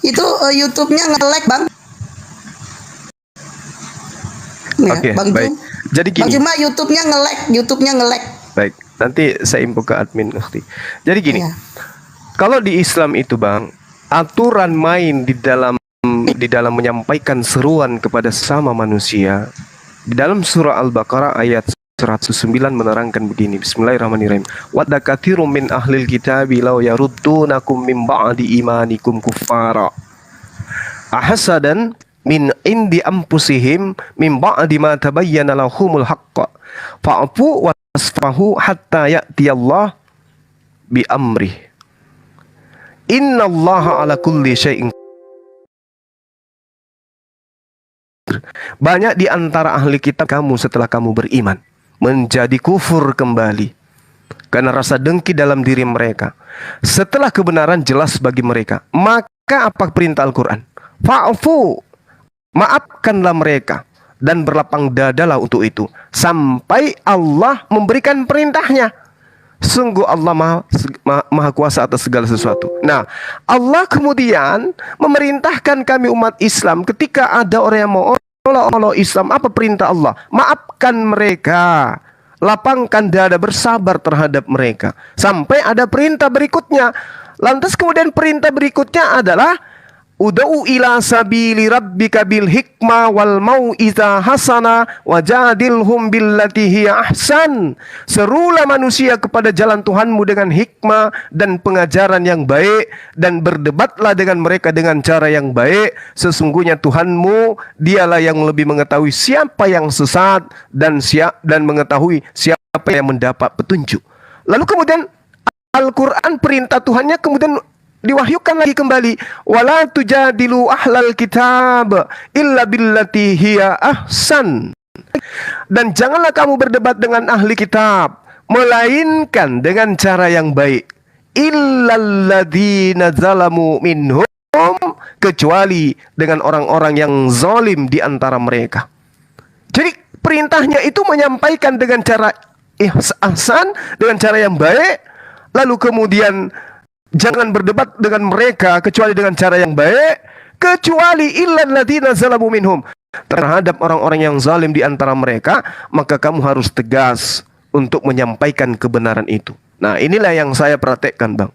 itu YouTube-nya nge-lag Bang. Ya, Oke, Bang baik. Jum. Jadi Bang gini. Juma YouTube-nya nge-lag. Baik, nanti saya info ke admin Ukhti. Jadi gini, Iya. kalau di Islam itu Bang, aturan main di dalam menyampaikan seruan kepada sesama manusia, di dalam surah Al-Baqarah ayat 109 menerangkan begini. Bismillahirrahmanirrahim. Wadda katsirum min ahlil kitabi law yaruddunakum min ba'di imanikum kuffara ahasadan min indi anfusihim min ba'di ma tabayyana lahumul haqq fa'fu wasfahu hatta ya'tiyallah bi amrih innallaha ala kulli syai'in. Banyak di antara ahli kitab kamu setelah kamu beriman menjadi kufur kembali karena rasa dengki dalam diri mereka setelah kebenaran jelas bagi mereka. Maka apa perintah Al-Quran? Fa'fu, maafkanlah mereka dan berlapang dadalah untuk itu sampai Allah memberikan perintahnya. Sungguh Allah maha kuasa atas segala sesuatu. Nah, Allah kemudian memerintahkan kami umat Islam ketika ada orang yang mau olok-olok Islam. Apa perintah Allah? Maafkan mereka, lapangkan dada, bersabar terhadap mereka sampai ada perintah berikutnya. Lantas kemudian perintah berikutnya adalah ud'u ila sabili rabbika bil hikmah wal mau'izah hasana wajadilhum billati hiya ahsan. Serulah manusia kepada jalan Tuhanmu dengan hikmah dan pengajaran yang baik, dan berdebatlah dengan mereka dengan cara yang baik. Sesungguhnya Tuhanmu dialah yang lebih mengetahui siapa yang sesat dan mengetahui siapa yang mendapat petunjuk. Lalu kemudian Al-Quran, perintah Tuhannya kemudian diwahyukan lagi kembali, wala tujadilu ahlal kitab illa billati hiya ahsan. Dan janganlah kamu berdebat dengan ahli kitab melainkan dengan cara yang baik, illalladzina zalamu minhum, kecuali dengan orang-orang yang zalim di antara mereka. Jadi perintahnya itu menyampaikan dengan cara ihsan, dengan cara yang baik, lalu kemudian jangan berdebat dengan mereka kecuali dengan cara yang baik, kecuali illal ladzina zalamu minhum, terhadap orang-orang yang zalim di antara mereka, maka kamu harus tegas untuk menyampaikan kebenaran itu. Nah, inilah yang saya praktekkan, Bang.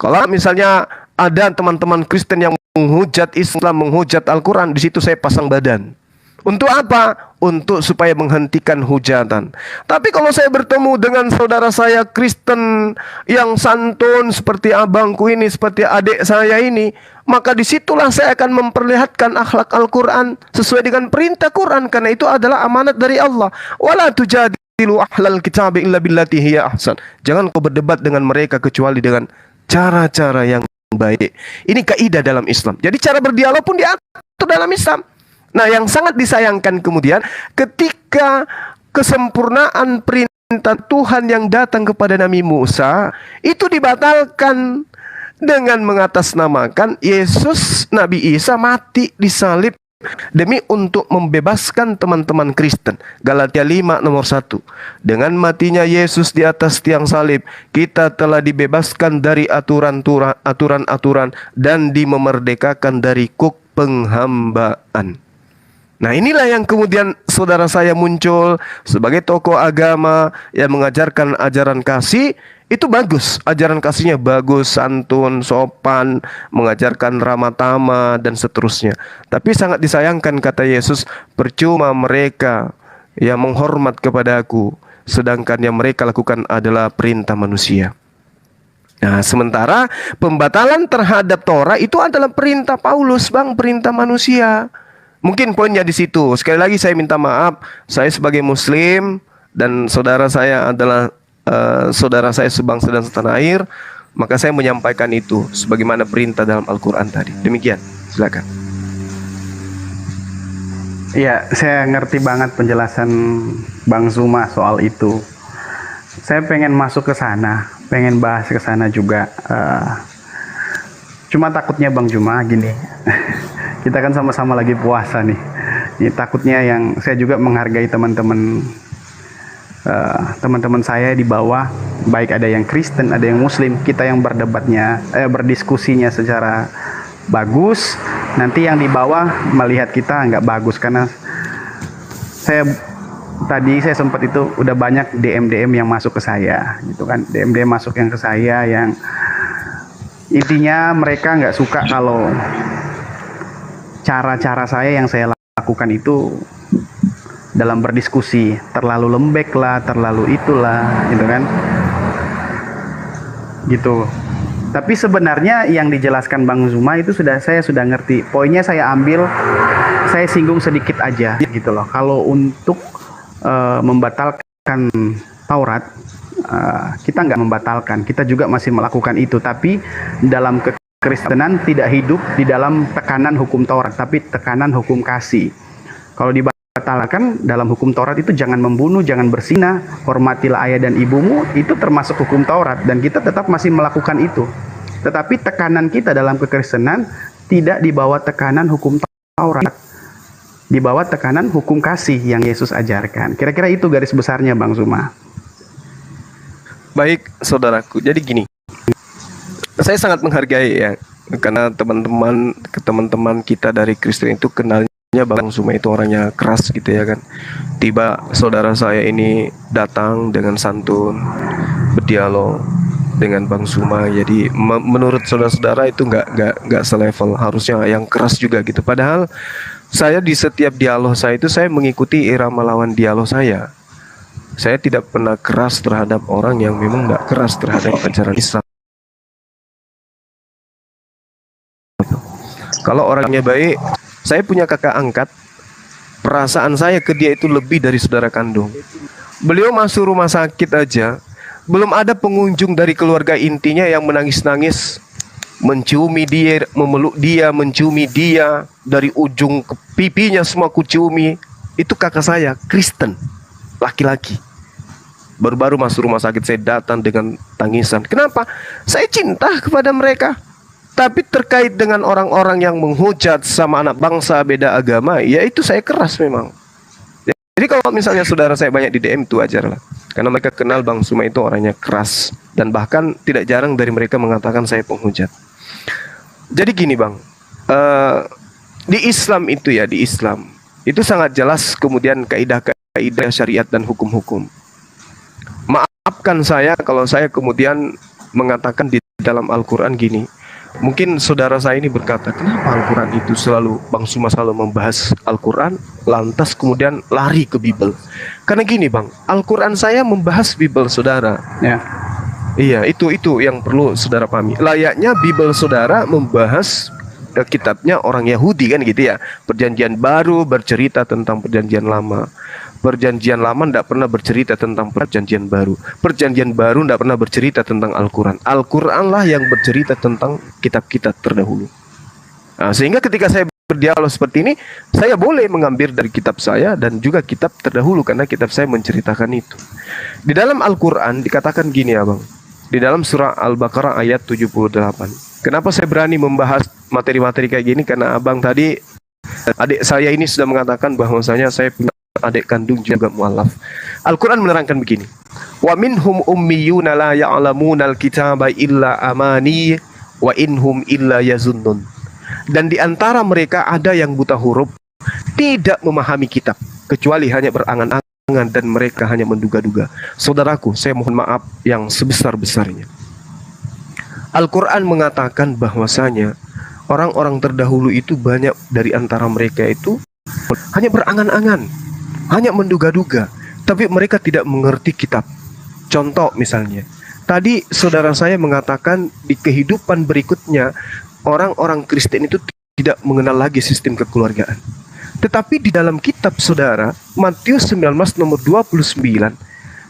Kalau misalnya ada teman-teman Kristen yang menghujat Islam, menghujat Al-Quran, di situ saya pasang badan. Untuk apa? Untuk supaya menghentikan hujatan. Tapi kalau saya bertemu dengan saudara saya Kristen yang santun seperti abangku ini, seperti adik saya ini, maka disitulah saya akan memperlihatkan akhlak Al-Quran sesuai dengan perintah Quran, karena itu adalah amanat dari Allah. Wala tujadilu ahlal kitabi illa billati hiya ahsan. Jangan kau berdebat dengan mereka kecuali dengan cara-cara yang baik. Ini kaidah dalam Islam. Jadi cara berdialog pun diatur dalam Islam. Nah, yang sangat disayangkan kemudian ketika kesempurnaan perintah Tuhan yang datang kepada Nabi Musa itu dibatalkan dengan mengatasnamakan Yesus, Nabi Isa mati disalib demi untuk membebaskan teman-teman Kristen. Galatia 5 nomor 1. Dengan matinya Yesus di atas tiang salib, kita telah dibebaskan dari aturan-aturan dan dimerdekakan dari kuk penghambaan. Nah, inilah yang kemudian saudara saya muncul sebagai tokoh agama yang mengajarkan ajaran kasih. Itu bagus, ajaran kasihnya bagus, santun, sopan, mengajarkan ramah tamah dan seterusnya. Tapi sangat disayangkan, kata Yesus, percuma mereka yang menghormat kepada aku, sedangkan yang mereka lakukan adalah perintah manusia. Nah, sementara pembatalan terhadap Torah itu adalah perintah Paulus, Bang, perintah manusia. Mungkin poinnya di situ. Sekali lagi saya minta maaf, saya sebagai Muslim dan saudara saya adalah saudara saya sebangsa dan setanah air, maka saya menyampaikan itu sebagaimana perintah dalam Al-Quran tadi. Demikian, silakan. Iya, saya ngerti banget penjelasan Bang Zuma soal itu. Saya pengen masuk ke sana, pengen bahas ke sana juga. Cuma takutnya Bang Zuma gini. Kita kan sama-sama lagi puasa nih. Ini takutnya yang saya juga menghargai teman-teman saya di bawah. baik ada yang Kristen, ada yang Muslim, kita yang berdebatnya, berdiskusinya secara bagus, nanti yang di bawah melihat kita nggak bagus. Karena saya sempat itu udah banyak DM yang masuk ke saya, gitu kan, DM masuk yang ke saya yang intinya mereka nggak suka kalau cara-cara saya yang saya lakukan itu dalam berdiskusi terlalu lembek lah, terlalu itulah, gitu kan, gitu. Tapi sebenarnya yang dijelaskan Bang Zuma itu saya sudah ngerti. Poinnya saya ambil, saya singgung sedikit aja, gitu loh. Kalau untuk membatalkan Taurat, kita nggak membatalkan, kita juga masih melakukan itu. Tapi dalam kekristenan tidak hidup di dalam tekanan hukum Taurat, tapi tekanan hukum kasih. Kalau dibatalkan dalam hukum Taurat itu jangan membunuh, jangan berzina, hormatilah ayah dan ibumu, itu termasuk hukum Taurat dan kita tetap masih melakukan itu. Tetapi tekanan kita dalam kekristenan tidak di bawah tekanan hukum Taurat, di bawah tekanan hukum kasih yang Yesus ajarkan. Kira-kira itu garis besarnya, Bang Zuma. Baik, saudaraku. Jadi gini, saya sangat menghargai ya, karena teman-teman kita dari Kristen itu kenalnya Bang Zuma itu orangnya keras gitu ya kan. Tiba saudara saya ini datang dengan santun, berdialog dengan Bang Zuma. Jadi menurut saudara-saudara itu nggak selevel, harusnya yang keras juga gitu. Padahal saya di setiap dialog saya itu saya mengikuti irama lawan dialog saya. Saya tidak pernah keras terhadap orang yang memang nggak keras terhadap ajaran Islam. Kalau orangnya baik, saya punya kakak angkat, perasaan saya ke dia itu lebih dari saudara kandung. Beliau masuk rumah sakit aja, belum ada pengunjung dari keluarga intinya yang menangis-nangis, menciumi dia, memeluk dia, menciumi dia, dari ujung ke pipinya semua kuciumi. Itu kakak saya, Kristen, laki-laki. Baru-baru masuk rumah sakit saya datang dengan tangisan. Kenapa? Saya cinta kepada mereka. Tapi terkait dengan orang-orang yang menghujat sama anak bangsa beda agama, ya itu saya keras memang. Jadi kalau misalnya saudara saya banyak di DM itu wajar lah. Karena mereka kenal Bang Zuma itu orangnya keras. Dan bahkan tidak jarang dari mereka mengatakan saya penghujat. Jadi gini Bang, di Islam itu ya, di Islam itu sangat jelas kemudian kaidah-kaidah syariat dan hukum-hukum. Maafkan saya kalau saya kemudian mengatakan di dalam Al-Quran gini. Mungkin saudara saya ini berkata, kenapa Al-Quran itu selalu, Bang Zuma selalu membahas Al-Quran, lantas kemudian lari ke Bible. Karena gini Bang, Al-Quran saya membahas Bible saudara. Ya. Iya, itu yang perlu saudara pahami. Layaknya Bible saudara membahas kitabnya orang Yahudi kan gitu ya. Perjanjian baru bercerita tentang perjanjian lama. Perjanjian lama tidak pernah bercerita tentang perjanjian baru. Perjanjian baru tidak pernah bercerita tentang Al-Quran. Al-Quran lah yang bercerita tentang kitab-kitab terdahulu. Nah, sehingga ketika saya berdialog seperti ini, saya boleh mengambil dari kitab saya dan juga kitab terdahulu, karena kitab saya menceritakan itu. Di dalam Al-Quran dikatakan gini ya Bang, di dalam surah Al-Baqarah ayat 78. Kenapa saya berani membahas materi-materi kayak gini? Karena Abang tadi, adik saya ini sudah mengatakan bahwasanya saya punya adik kandung juga mualaf. Al-Quran menerangkan begini, wa minhum ummiyuna la ya'lamunal kitaba illa amani wa inhum illa yazunnun. Dan di antara mereka ada yang buta huruf, tidak memahami kitab kecuali hanya berangan-angan dan mereka hanya menduga-duga. Saudaraku, saya mohon maaf yang sebesar-besarnya. Al-Quran mengatakan bahwasanya orang-orang terdahulu itu banyak dari antara mereka itu hanya berangan-angan, hanya menduga-duga, tapi mereka tidak mengerti kitab. Contoh misalnya, tadi saudara saya mengatakan di kehidupan berikutnya orang-orang Kristen itu tidak mengenal lagi sistem kekeluargaan. Tetapi di dalam kitab saudara, Matius 19 nomor 29,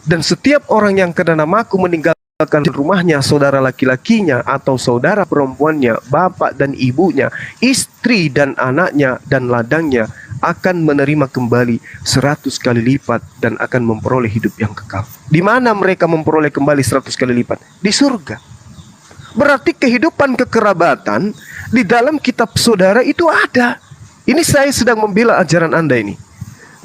dan setiap orang yang karena namaku meninggalkan rumahnya, saudara laki-lakinya atau saudara perempuannya, bapak dan ibunya, istri dan anaknya dan ladangnya, akan menerima kembali 100 kali lipat dan akan memperoleh hidup yang kekal. Di mana mereka memperoleh kembali 100 kali lipat? Di surga. Berarti kehidupan kekerabatan di dalam kitab saudara itu ada. Ini saya sedang membela ajaran Anda ini.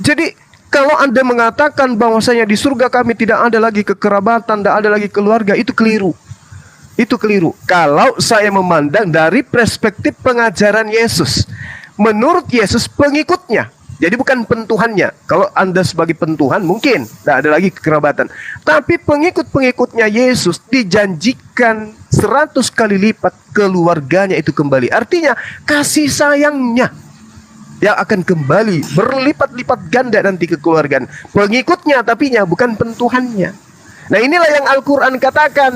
Jadi kalau Anda mengatakan bahwasanya di surga kami tidak ada lagi kekerabatan, tidak ada lagi keluarga, itu keliru. Itu keliru. Kalau saya memandang dari perspektif pengajaran Yesus. Menurut Yesus pengikutnya. Jadi bukan pentuhannya. Kalau Anda sebagai pentuhan mungkin tidak ada lagi kekerabatan. Tapi pengikut-pengikutnya Yesus dijanjikan 100 kali lipat keluarganya itu kembali. Artinya kasih sayangnya yang akan kembali berlipat-lipat ganda nanti kekeluargaan. Pengikutnya tapinya bukan pentuhannya. Nah inilah yang Al-Quran katakan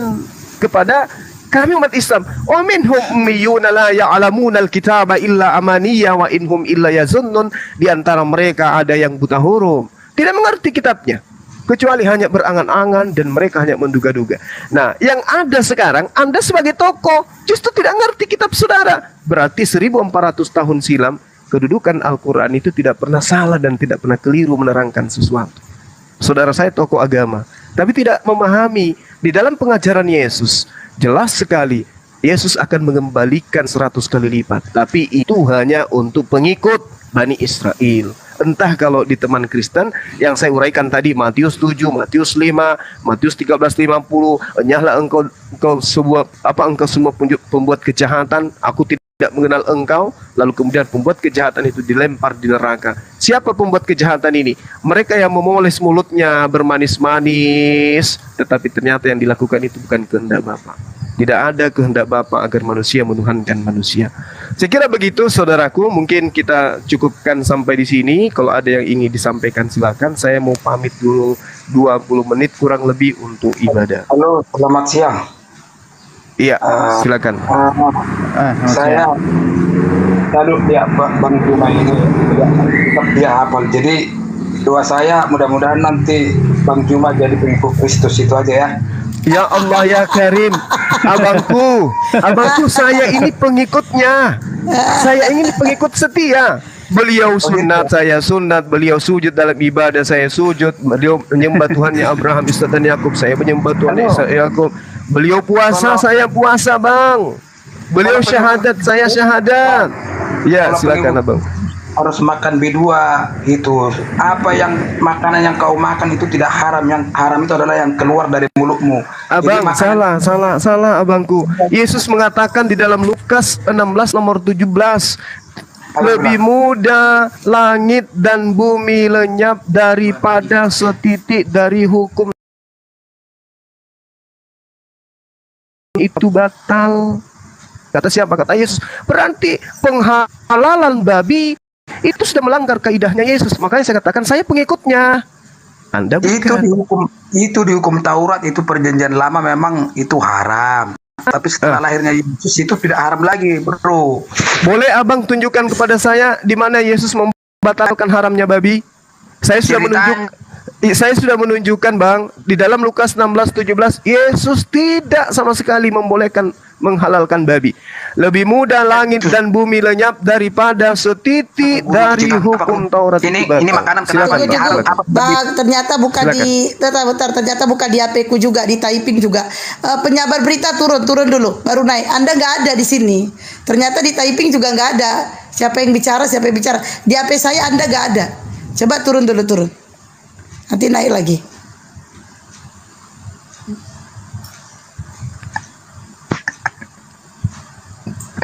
kepada kami umat Islam. Wa minhum ummiyuna la ya'lamunal kitaba illa amaniya wa inhum illa yazunnun. Di antara mereka ada yang buta huruf, tidak mengerti kitabnya, kecuali hanya berangan-angan dan mereka hanya menduga-duga. Nah, yang ada sekarang, Anda sebagai tokoh justru tidak ngerti kitab saudara. Berarti 1400 tahun silam kedudukan Al-Quran itu tidak pernah salah dan tidak pernah keliru menerangkan sesuatu. Saudara saya tokoh agama, tapi tidak memahami di dalam pengajaran Yesus. Jelas sekali, Yesus akan mengembalikan 100 kali lipat. Tapi itu hanya untuk pengikut Bani Israel. Entah kalau di teman Kristen yang saya uraikan tadi, Matius 7, Matius 5, Matius 13:50, enyahlah engkau semua pembuat kejahatan, aku tidak mengenal engkau. Lalu kemudian pembuat kejahatan itu dilempar di neraka. Siapa pembuat kejahatan ini? Mereka yang memoles mulutnya bermanis-manis, tetapi ternyata yang dilakukan itu bukan kehendak Bapa. Tidak ada kehendak Bapa agar manusia menuhankan manusia. Saya kira begitu saudaraku, mungkin kita cukupkan sampai di sini. Kalau ada yang ingin disampaikan silakan. Saya mau pamit dulu 20 menit kurang lebih untuk ibadah. Halo, selamat siang. Iya, silakan. Saya lalu dia Bang Juma ini tetap dia hafal. Jadi doa saya mudah-mudahan nanti Bang Juma jadi pengikut Kristus, itu aja ya. Ya Allah ya Karim, abangku saya ini pengikutnya. Saya ini pengikut setia. Beliau sunat, saya sunat. Beliau sujud dalam ibadah, saya sujud. Beliau menyembah Tuhannya Abraham, Ishak dan Yakub, saya menyembah Tuhannya Ishak dan Yakub. Beliau puasa, saya puasa bang. Beliau syahadat, saya syahadat. Ya silakan abang. Harus makan B2 itu. Apa yang makanan yang kau makan itu tidak haram. Yang haram itu adalah yang keluar dari mulutmu. Abang, salah abangku. Yesus mengatakan di dalam Lukas 16 nomor 17, lebih mudah langit dan bumi lenyap daripada setitik dari hukum itu batal. Kata siapa? Kata Yesus. Berarti penghalalan babi itu sudah melanggar kaidahnya Yesus. Makanya saya katakan saya pengikutnya. Anda bukan. Itu di hukum Taurat, itu perjanjian lama memang itu haram. Tapi setelah lahirnya Yesus itu tidak haram lagi, bro. Boleh abang tunjukkan kepada saya di mana Yesus membatalkan haramnya babi? Saya sudah menunjukkan bang, di dalam Lukas 16:17 Yesus tidak sama sekali menghalalkan babi. Lebih mudah langit dan bumi lenyap daripada setitik dari hukum Taurat. Ini makanan silakan, bang, ternyata bukan di ternyata bukan di HP ku juga, di typing juga. Penyabar berita turun dulu baru naik. Anda nggak ada di sini. Ternyata di typing juga nggak ada. Siapa yang bicara? Di HP saya Anda nggak ada. Coba turun dulu. Nanti naik lagi.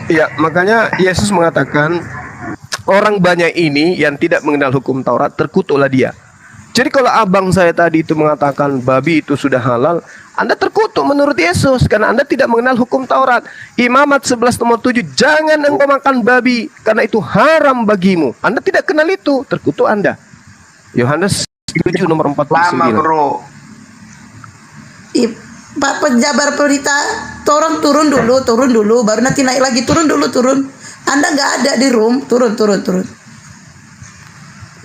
Ya, makanya Yesus mengatakan orang banyak ini yang tidak mengenal hukum Taurat, terkutuklah dia. Jadi kalau abang saya tadi itu mengatakan babi itu sudah halal, Anda terkutuk menurut Yesus karena Anda tidak mengenal hukum Taurat. Imamat 11 nomor 7, jangan engkau makan babi karena itu haram bagimu. Anda tidak kenal itu, terkutuk Anda. Yohanes 7 nomor 49. Lama, bro. Pak penjabar berita, tolong turun dulu, baru nanti naik lagi. Turun. Anda nggak ada di room, turun.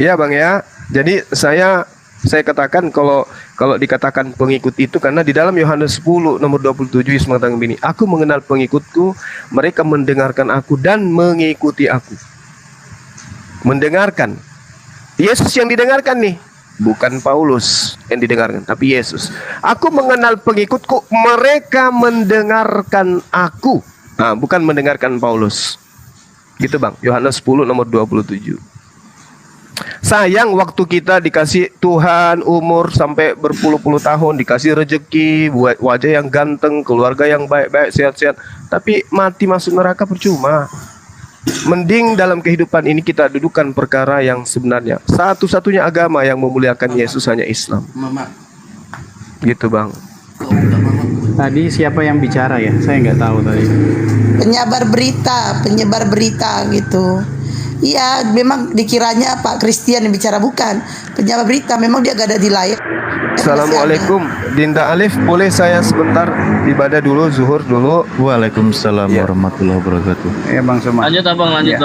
Iya bang ya. Jadi saya katakan kalau dikatakan pengikut itu karena di dalam Yohanes 10 nomor 27 Yesus mengatakan begini, aku mengenal pengikutku, mereka mendengarkan aku dan mengikuti aku. Mendengarkan. Yesus yang didengarkan nih. Bukan Paulus yang didengarkan, tapi Yesus. Aku mengenal pengikutku, mereka mendengarkan aku. Nah, bukan mendengarkan Paulus. Gitu bang, Yohanes 10 nomor 27. sayang waktu kita dikasih Tuhan umur sampai berpuluh-puluh tahun, dikasih rezeki, buat wajah yang ganteng, keluarga yang baik-baik, sehat-sehat, tapi mati masuk neraka percuma. Mending dalam kehidupan ini kita dudukan perkara yang sebenarnya. Satu-satunya agama yang memuliakan Yesus hanya Islam. Gitu Bang. Tadi siapa yang bicara ya? Saya nggak tahu tadi. Penyebar berita gitu. Iya, memang dikiranya Pak Christian yang bicara, bukan. Penyebar berita, memang dia gak ada di layar. Assalamualaikum Dinda Alif, boleh saya sebentar ibadah dulu, zuhur dulu? Waalaikumsalam warahmatullahi wabarakatuh. Ya Bang Suma. Lanjut abang, lanjut.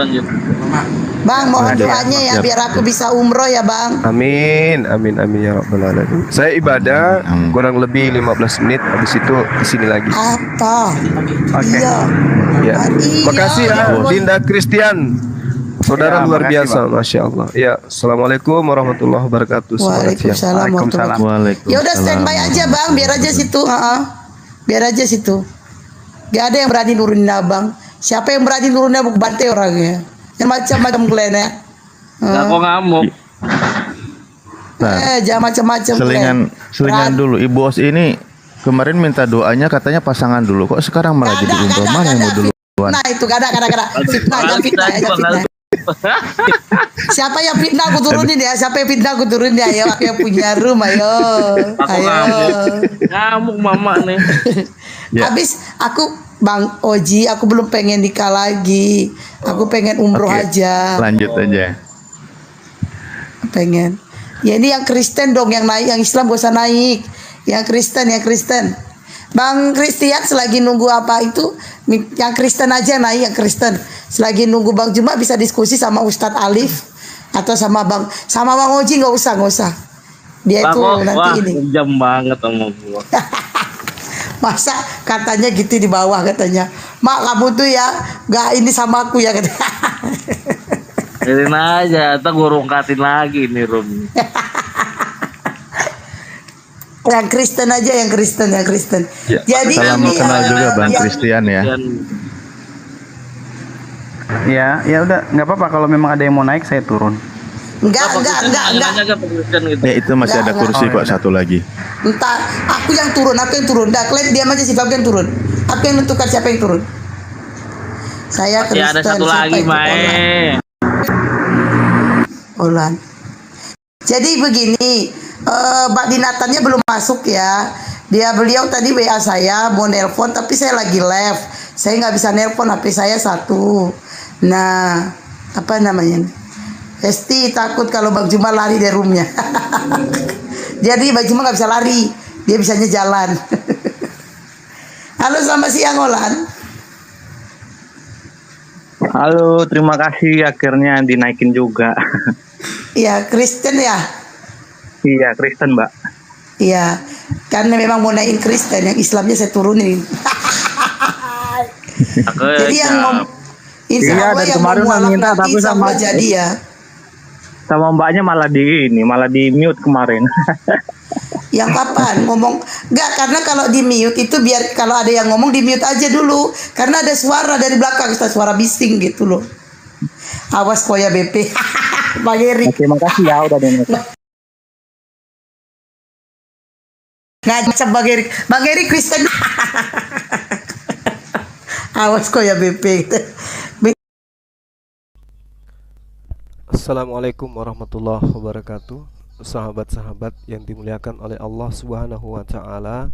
Bang, mohon doanya ya biar aku bisa umroh ya Bang. Amin, amin, amin ya rabbal alamin. Saya ibadah kurang lebih 15 menit, habis itu kesini lagi. Apa? Oke. Iya. Ya. Makasih ya Dinda Christian. Saudara Ya, luar makasih, biasa, Masya Allah. Ya, Assalamualaikum warahmatullahi wabarakatuh. Selamat siang. Waalaikumsalam. Ya udah standby aja Bang, biar aja situ, biar aja situ. Gak ada yang berani nurunin abang. Siapa yang berani nurunin abang, bantai orangnya. Yang macam-macam kalian ya. Kok ngamuk? Jangan macam-macam. Selingan dulu. Ibu Os ini kemarin minta doanya katanya pasangan dulu. Kok sekarang malah jadi umroh? Mana yang mau duluan? Nah itu gak ada. Fitnah. Siapa yang fitnah aku turunin ya? Siapa yang fitnah aku turunin ya? Ayo, aku yang punya rumah, ayo. Ngamuk mama nih. Habis aku Bang Oji, aku belum pengen nikah lagi. Aku pengen umroh aja. Lanjut aja. Pengen. Ya ini yang Kristen dong yang naik, yang Islam gak usah naik. Yang Kristen. Bang Christian selagi nunggu apa itu, yang Kristen aja naik, yang Kristen. Selagi nunggu Bang Juma bisa diskusi sama Ustadz Alif atau sama Bang Oji, nggak usah. Dia itu nanti ini. Jam banget sama gua. Masa katanya gitu di bawah katanya. Mak kamu tuh ya nggak ini sama aku ya katanya. Biarin aja, ntar gua rongkatin lagi nih Rum. Yang Kristen aja, yang Kristen. Ya, Jadi salam ini, kenal juga Bang Christian ya. Ya udah, nggak apa-apa kalau memang ada yang mau naik saya turun. Enggak. Ya itu masih ada kursi kok satu lagi. Entah, aku yang turun. Dah, kalian diam aja sih, aku yang turun. Aku yang menentukan siapa yang turun. Saya Kristen. Ya ada satu lagi, Mae. Olan. Jadi begini, Mbak Dinatannya belum masuk ya. Beliau tadi WA saya mau nelpon, tapi saya lagi live. Saya nggak bisa nelpon, HP saya satu. Nah, apa namanya? Esti takut kalau Bang Juma lari dari roomnya. Jadi Bang Juma nggak bisa lari, dia bisanya jalan. Halo, selamat siang Olan. Halo, terima kasih akhirnya dinaikin juga. Iya, Kristen ya? Iya, Kristen, Mbak. Iya, karena memang mau naikin Kristen, yang Islamnya saya turunin. Jadi yang insya Allah dari yang kemarin mau mualaf minta, nanti tapi insya Allah jadi ya. Sama Mbaknya malah di mute kemarin. Yang kapan ngomong? Enggak, karena kalau di mute itu biar kalau ada yang ngomong di mute aja dulu, karena ada suara dari belakang, suara bising gitu loh. Awas koya BP. Bang Eri. Oke, makasih ya udah dengar. Ngajak Bang Eri Kristen. Awas koya BP. Assalamualaikum warahmatullahi wabarakatuh. Sahabat-sahabat yang dimuliakan oleh Allah Subhanahu wa taala.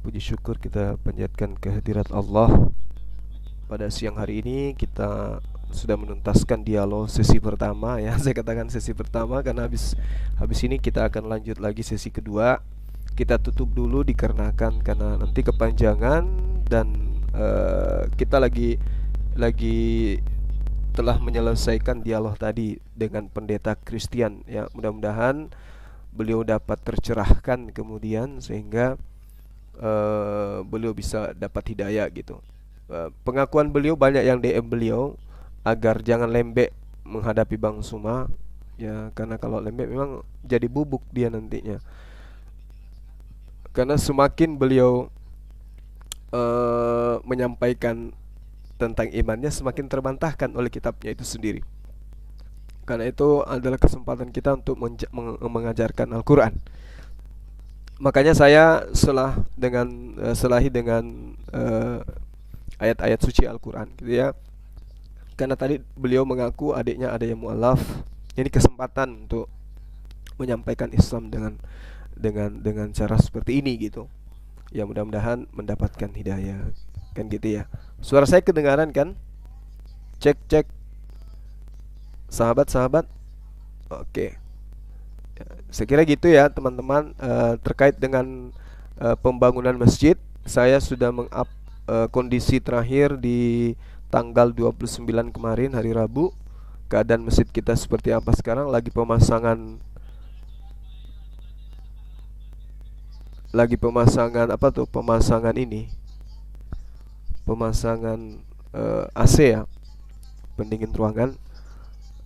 Puji syukur kita panjatkan kehadirat Allah. Pada siang hari ini kita sudah menuntaskan dialog sesi pertama ya. Saya katakan sesi pertama karena habis ini kita akan lanjut lagi sesi kedua. Kita tutup dulu dikarenakan karena nanti kepanjangan dan kita lagi telah menyelesaikan dialog tadi dengan pendeta Christian ya. Mudah-mudahan beliau dapat tercerahkan kemudian sehingga beliau bisa dapat hidayah gitu. Pengakuan beliau banyak yang DM beliau agar jangan lembek menghadapi Bang Suma ya, karena kalau lembek memang jadi bubuk dia nantinya. Karena semakin beliau menyampaikan tentang imannya, semakin terbantahkan oleh kitabnya itu sendiri. Karena itu adalah kesempatan kita untuk mengajarkan Al-Quran. Makanya saya selahi dengan ayat-ayat suci Al-Quran gitu ya. Karena tadi beliau mengaku adiknya ada yang mu'alaf. Ini kesempatan untuk menyampaikan Islam dengan cara seperti ini gitu. Ya mudah-mudahan mendapatkan hidayah. Kan gitu ya. Suara saya kedengaran kan? Cek. Sahabat-sahabat. Oke. Saya kira gitu ya teman-teman, terkait dengan pembangunan masjid. Saya sudah meng-up kondisi terakhir di tanggal 29 kemarin hari Rabu. Keadaan masjid kita seperti apa sekarang, lagi pemasangan apa tuh, pemasangan AC ya, pendingin ruangan.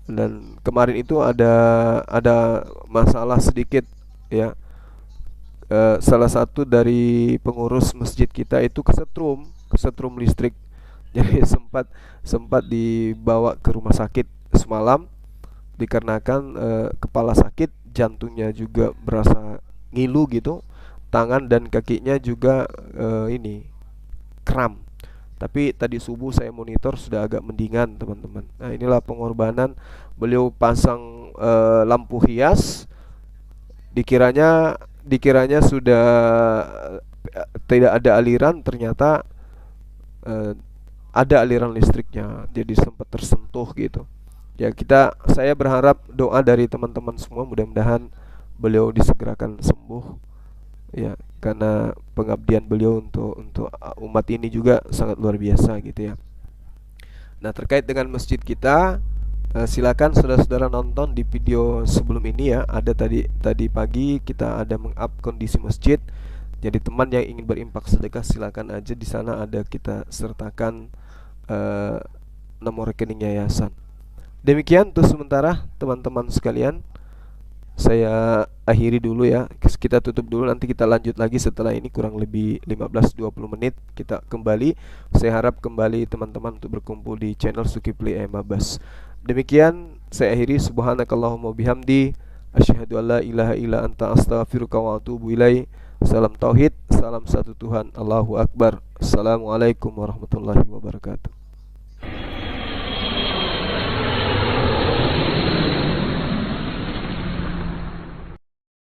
Dan kemarin itu ada masalah sedikit ya. Salah satu dari pengurus masjid kita itu kesetrum listrik. Jadi sempat dibawa ke rumah sakit semalam dikarenakan kepala sakit, jantungnya juga berasa ngilu gitu, tangan dan kakinya juga kram. Tapi tadi subuh saya monitor sudah agak mendingan teman-teman. Nah inilah pengorbanan. Beliau pasang lampu hias, dikiranya sudah tidak ada aliran, ternyata ada aliran listriknya, jadi sempat tersentuh gitu. Ya saya berharap doa dari teman-teman semua, mudah-mudahan beliau disegerakan sembuh ya, karena pengabdian beliau untuk umat ini juga sangat luar biasa gitu ya. Nah terkait dengan masjid kita, silakan saudara-saudara nonton di video sebelum ini ya. Ada tadi pagi kita ada meng-up kondisi masjid. Jadi teman yang ingin berimpak sedekah silakan aja, di sana ada kita sertakan nomor rekening yayasan. Demikian untuk sementara teman-teman sekalian, saya akhiri dulu ya. Kita tutup dulu, nanti kita lanjut lagi setelah ini kurang lebih 15-20 menit kita kembali. Saya harap kembali teman-teman untuk berkumpul di channel Zulkifli Mabas. Demikian saya akhiri, subhanakallahumma bihamdi, asyhadu alla ilaha illa anta astaghfiruka wa atubu ilaik. Salam tauhid, salam satu Tuhan, Allahu akbar. Assalamualaikum warahmatullahi wabarakatuh.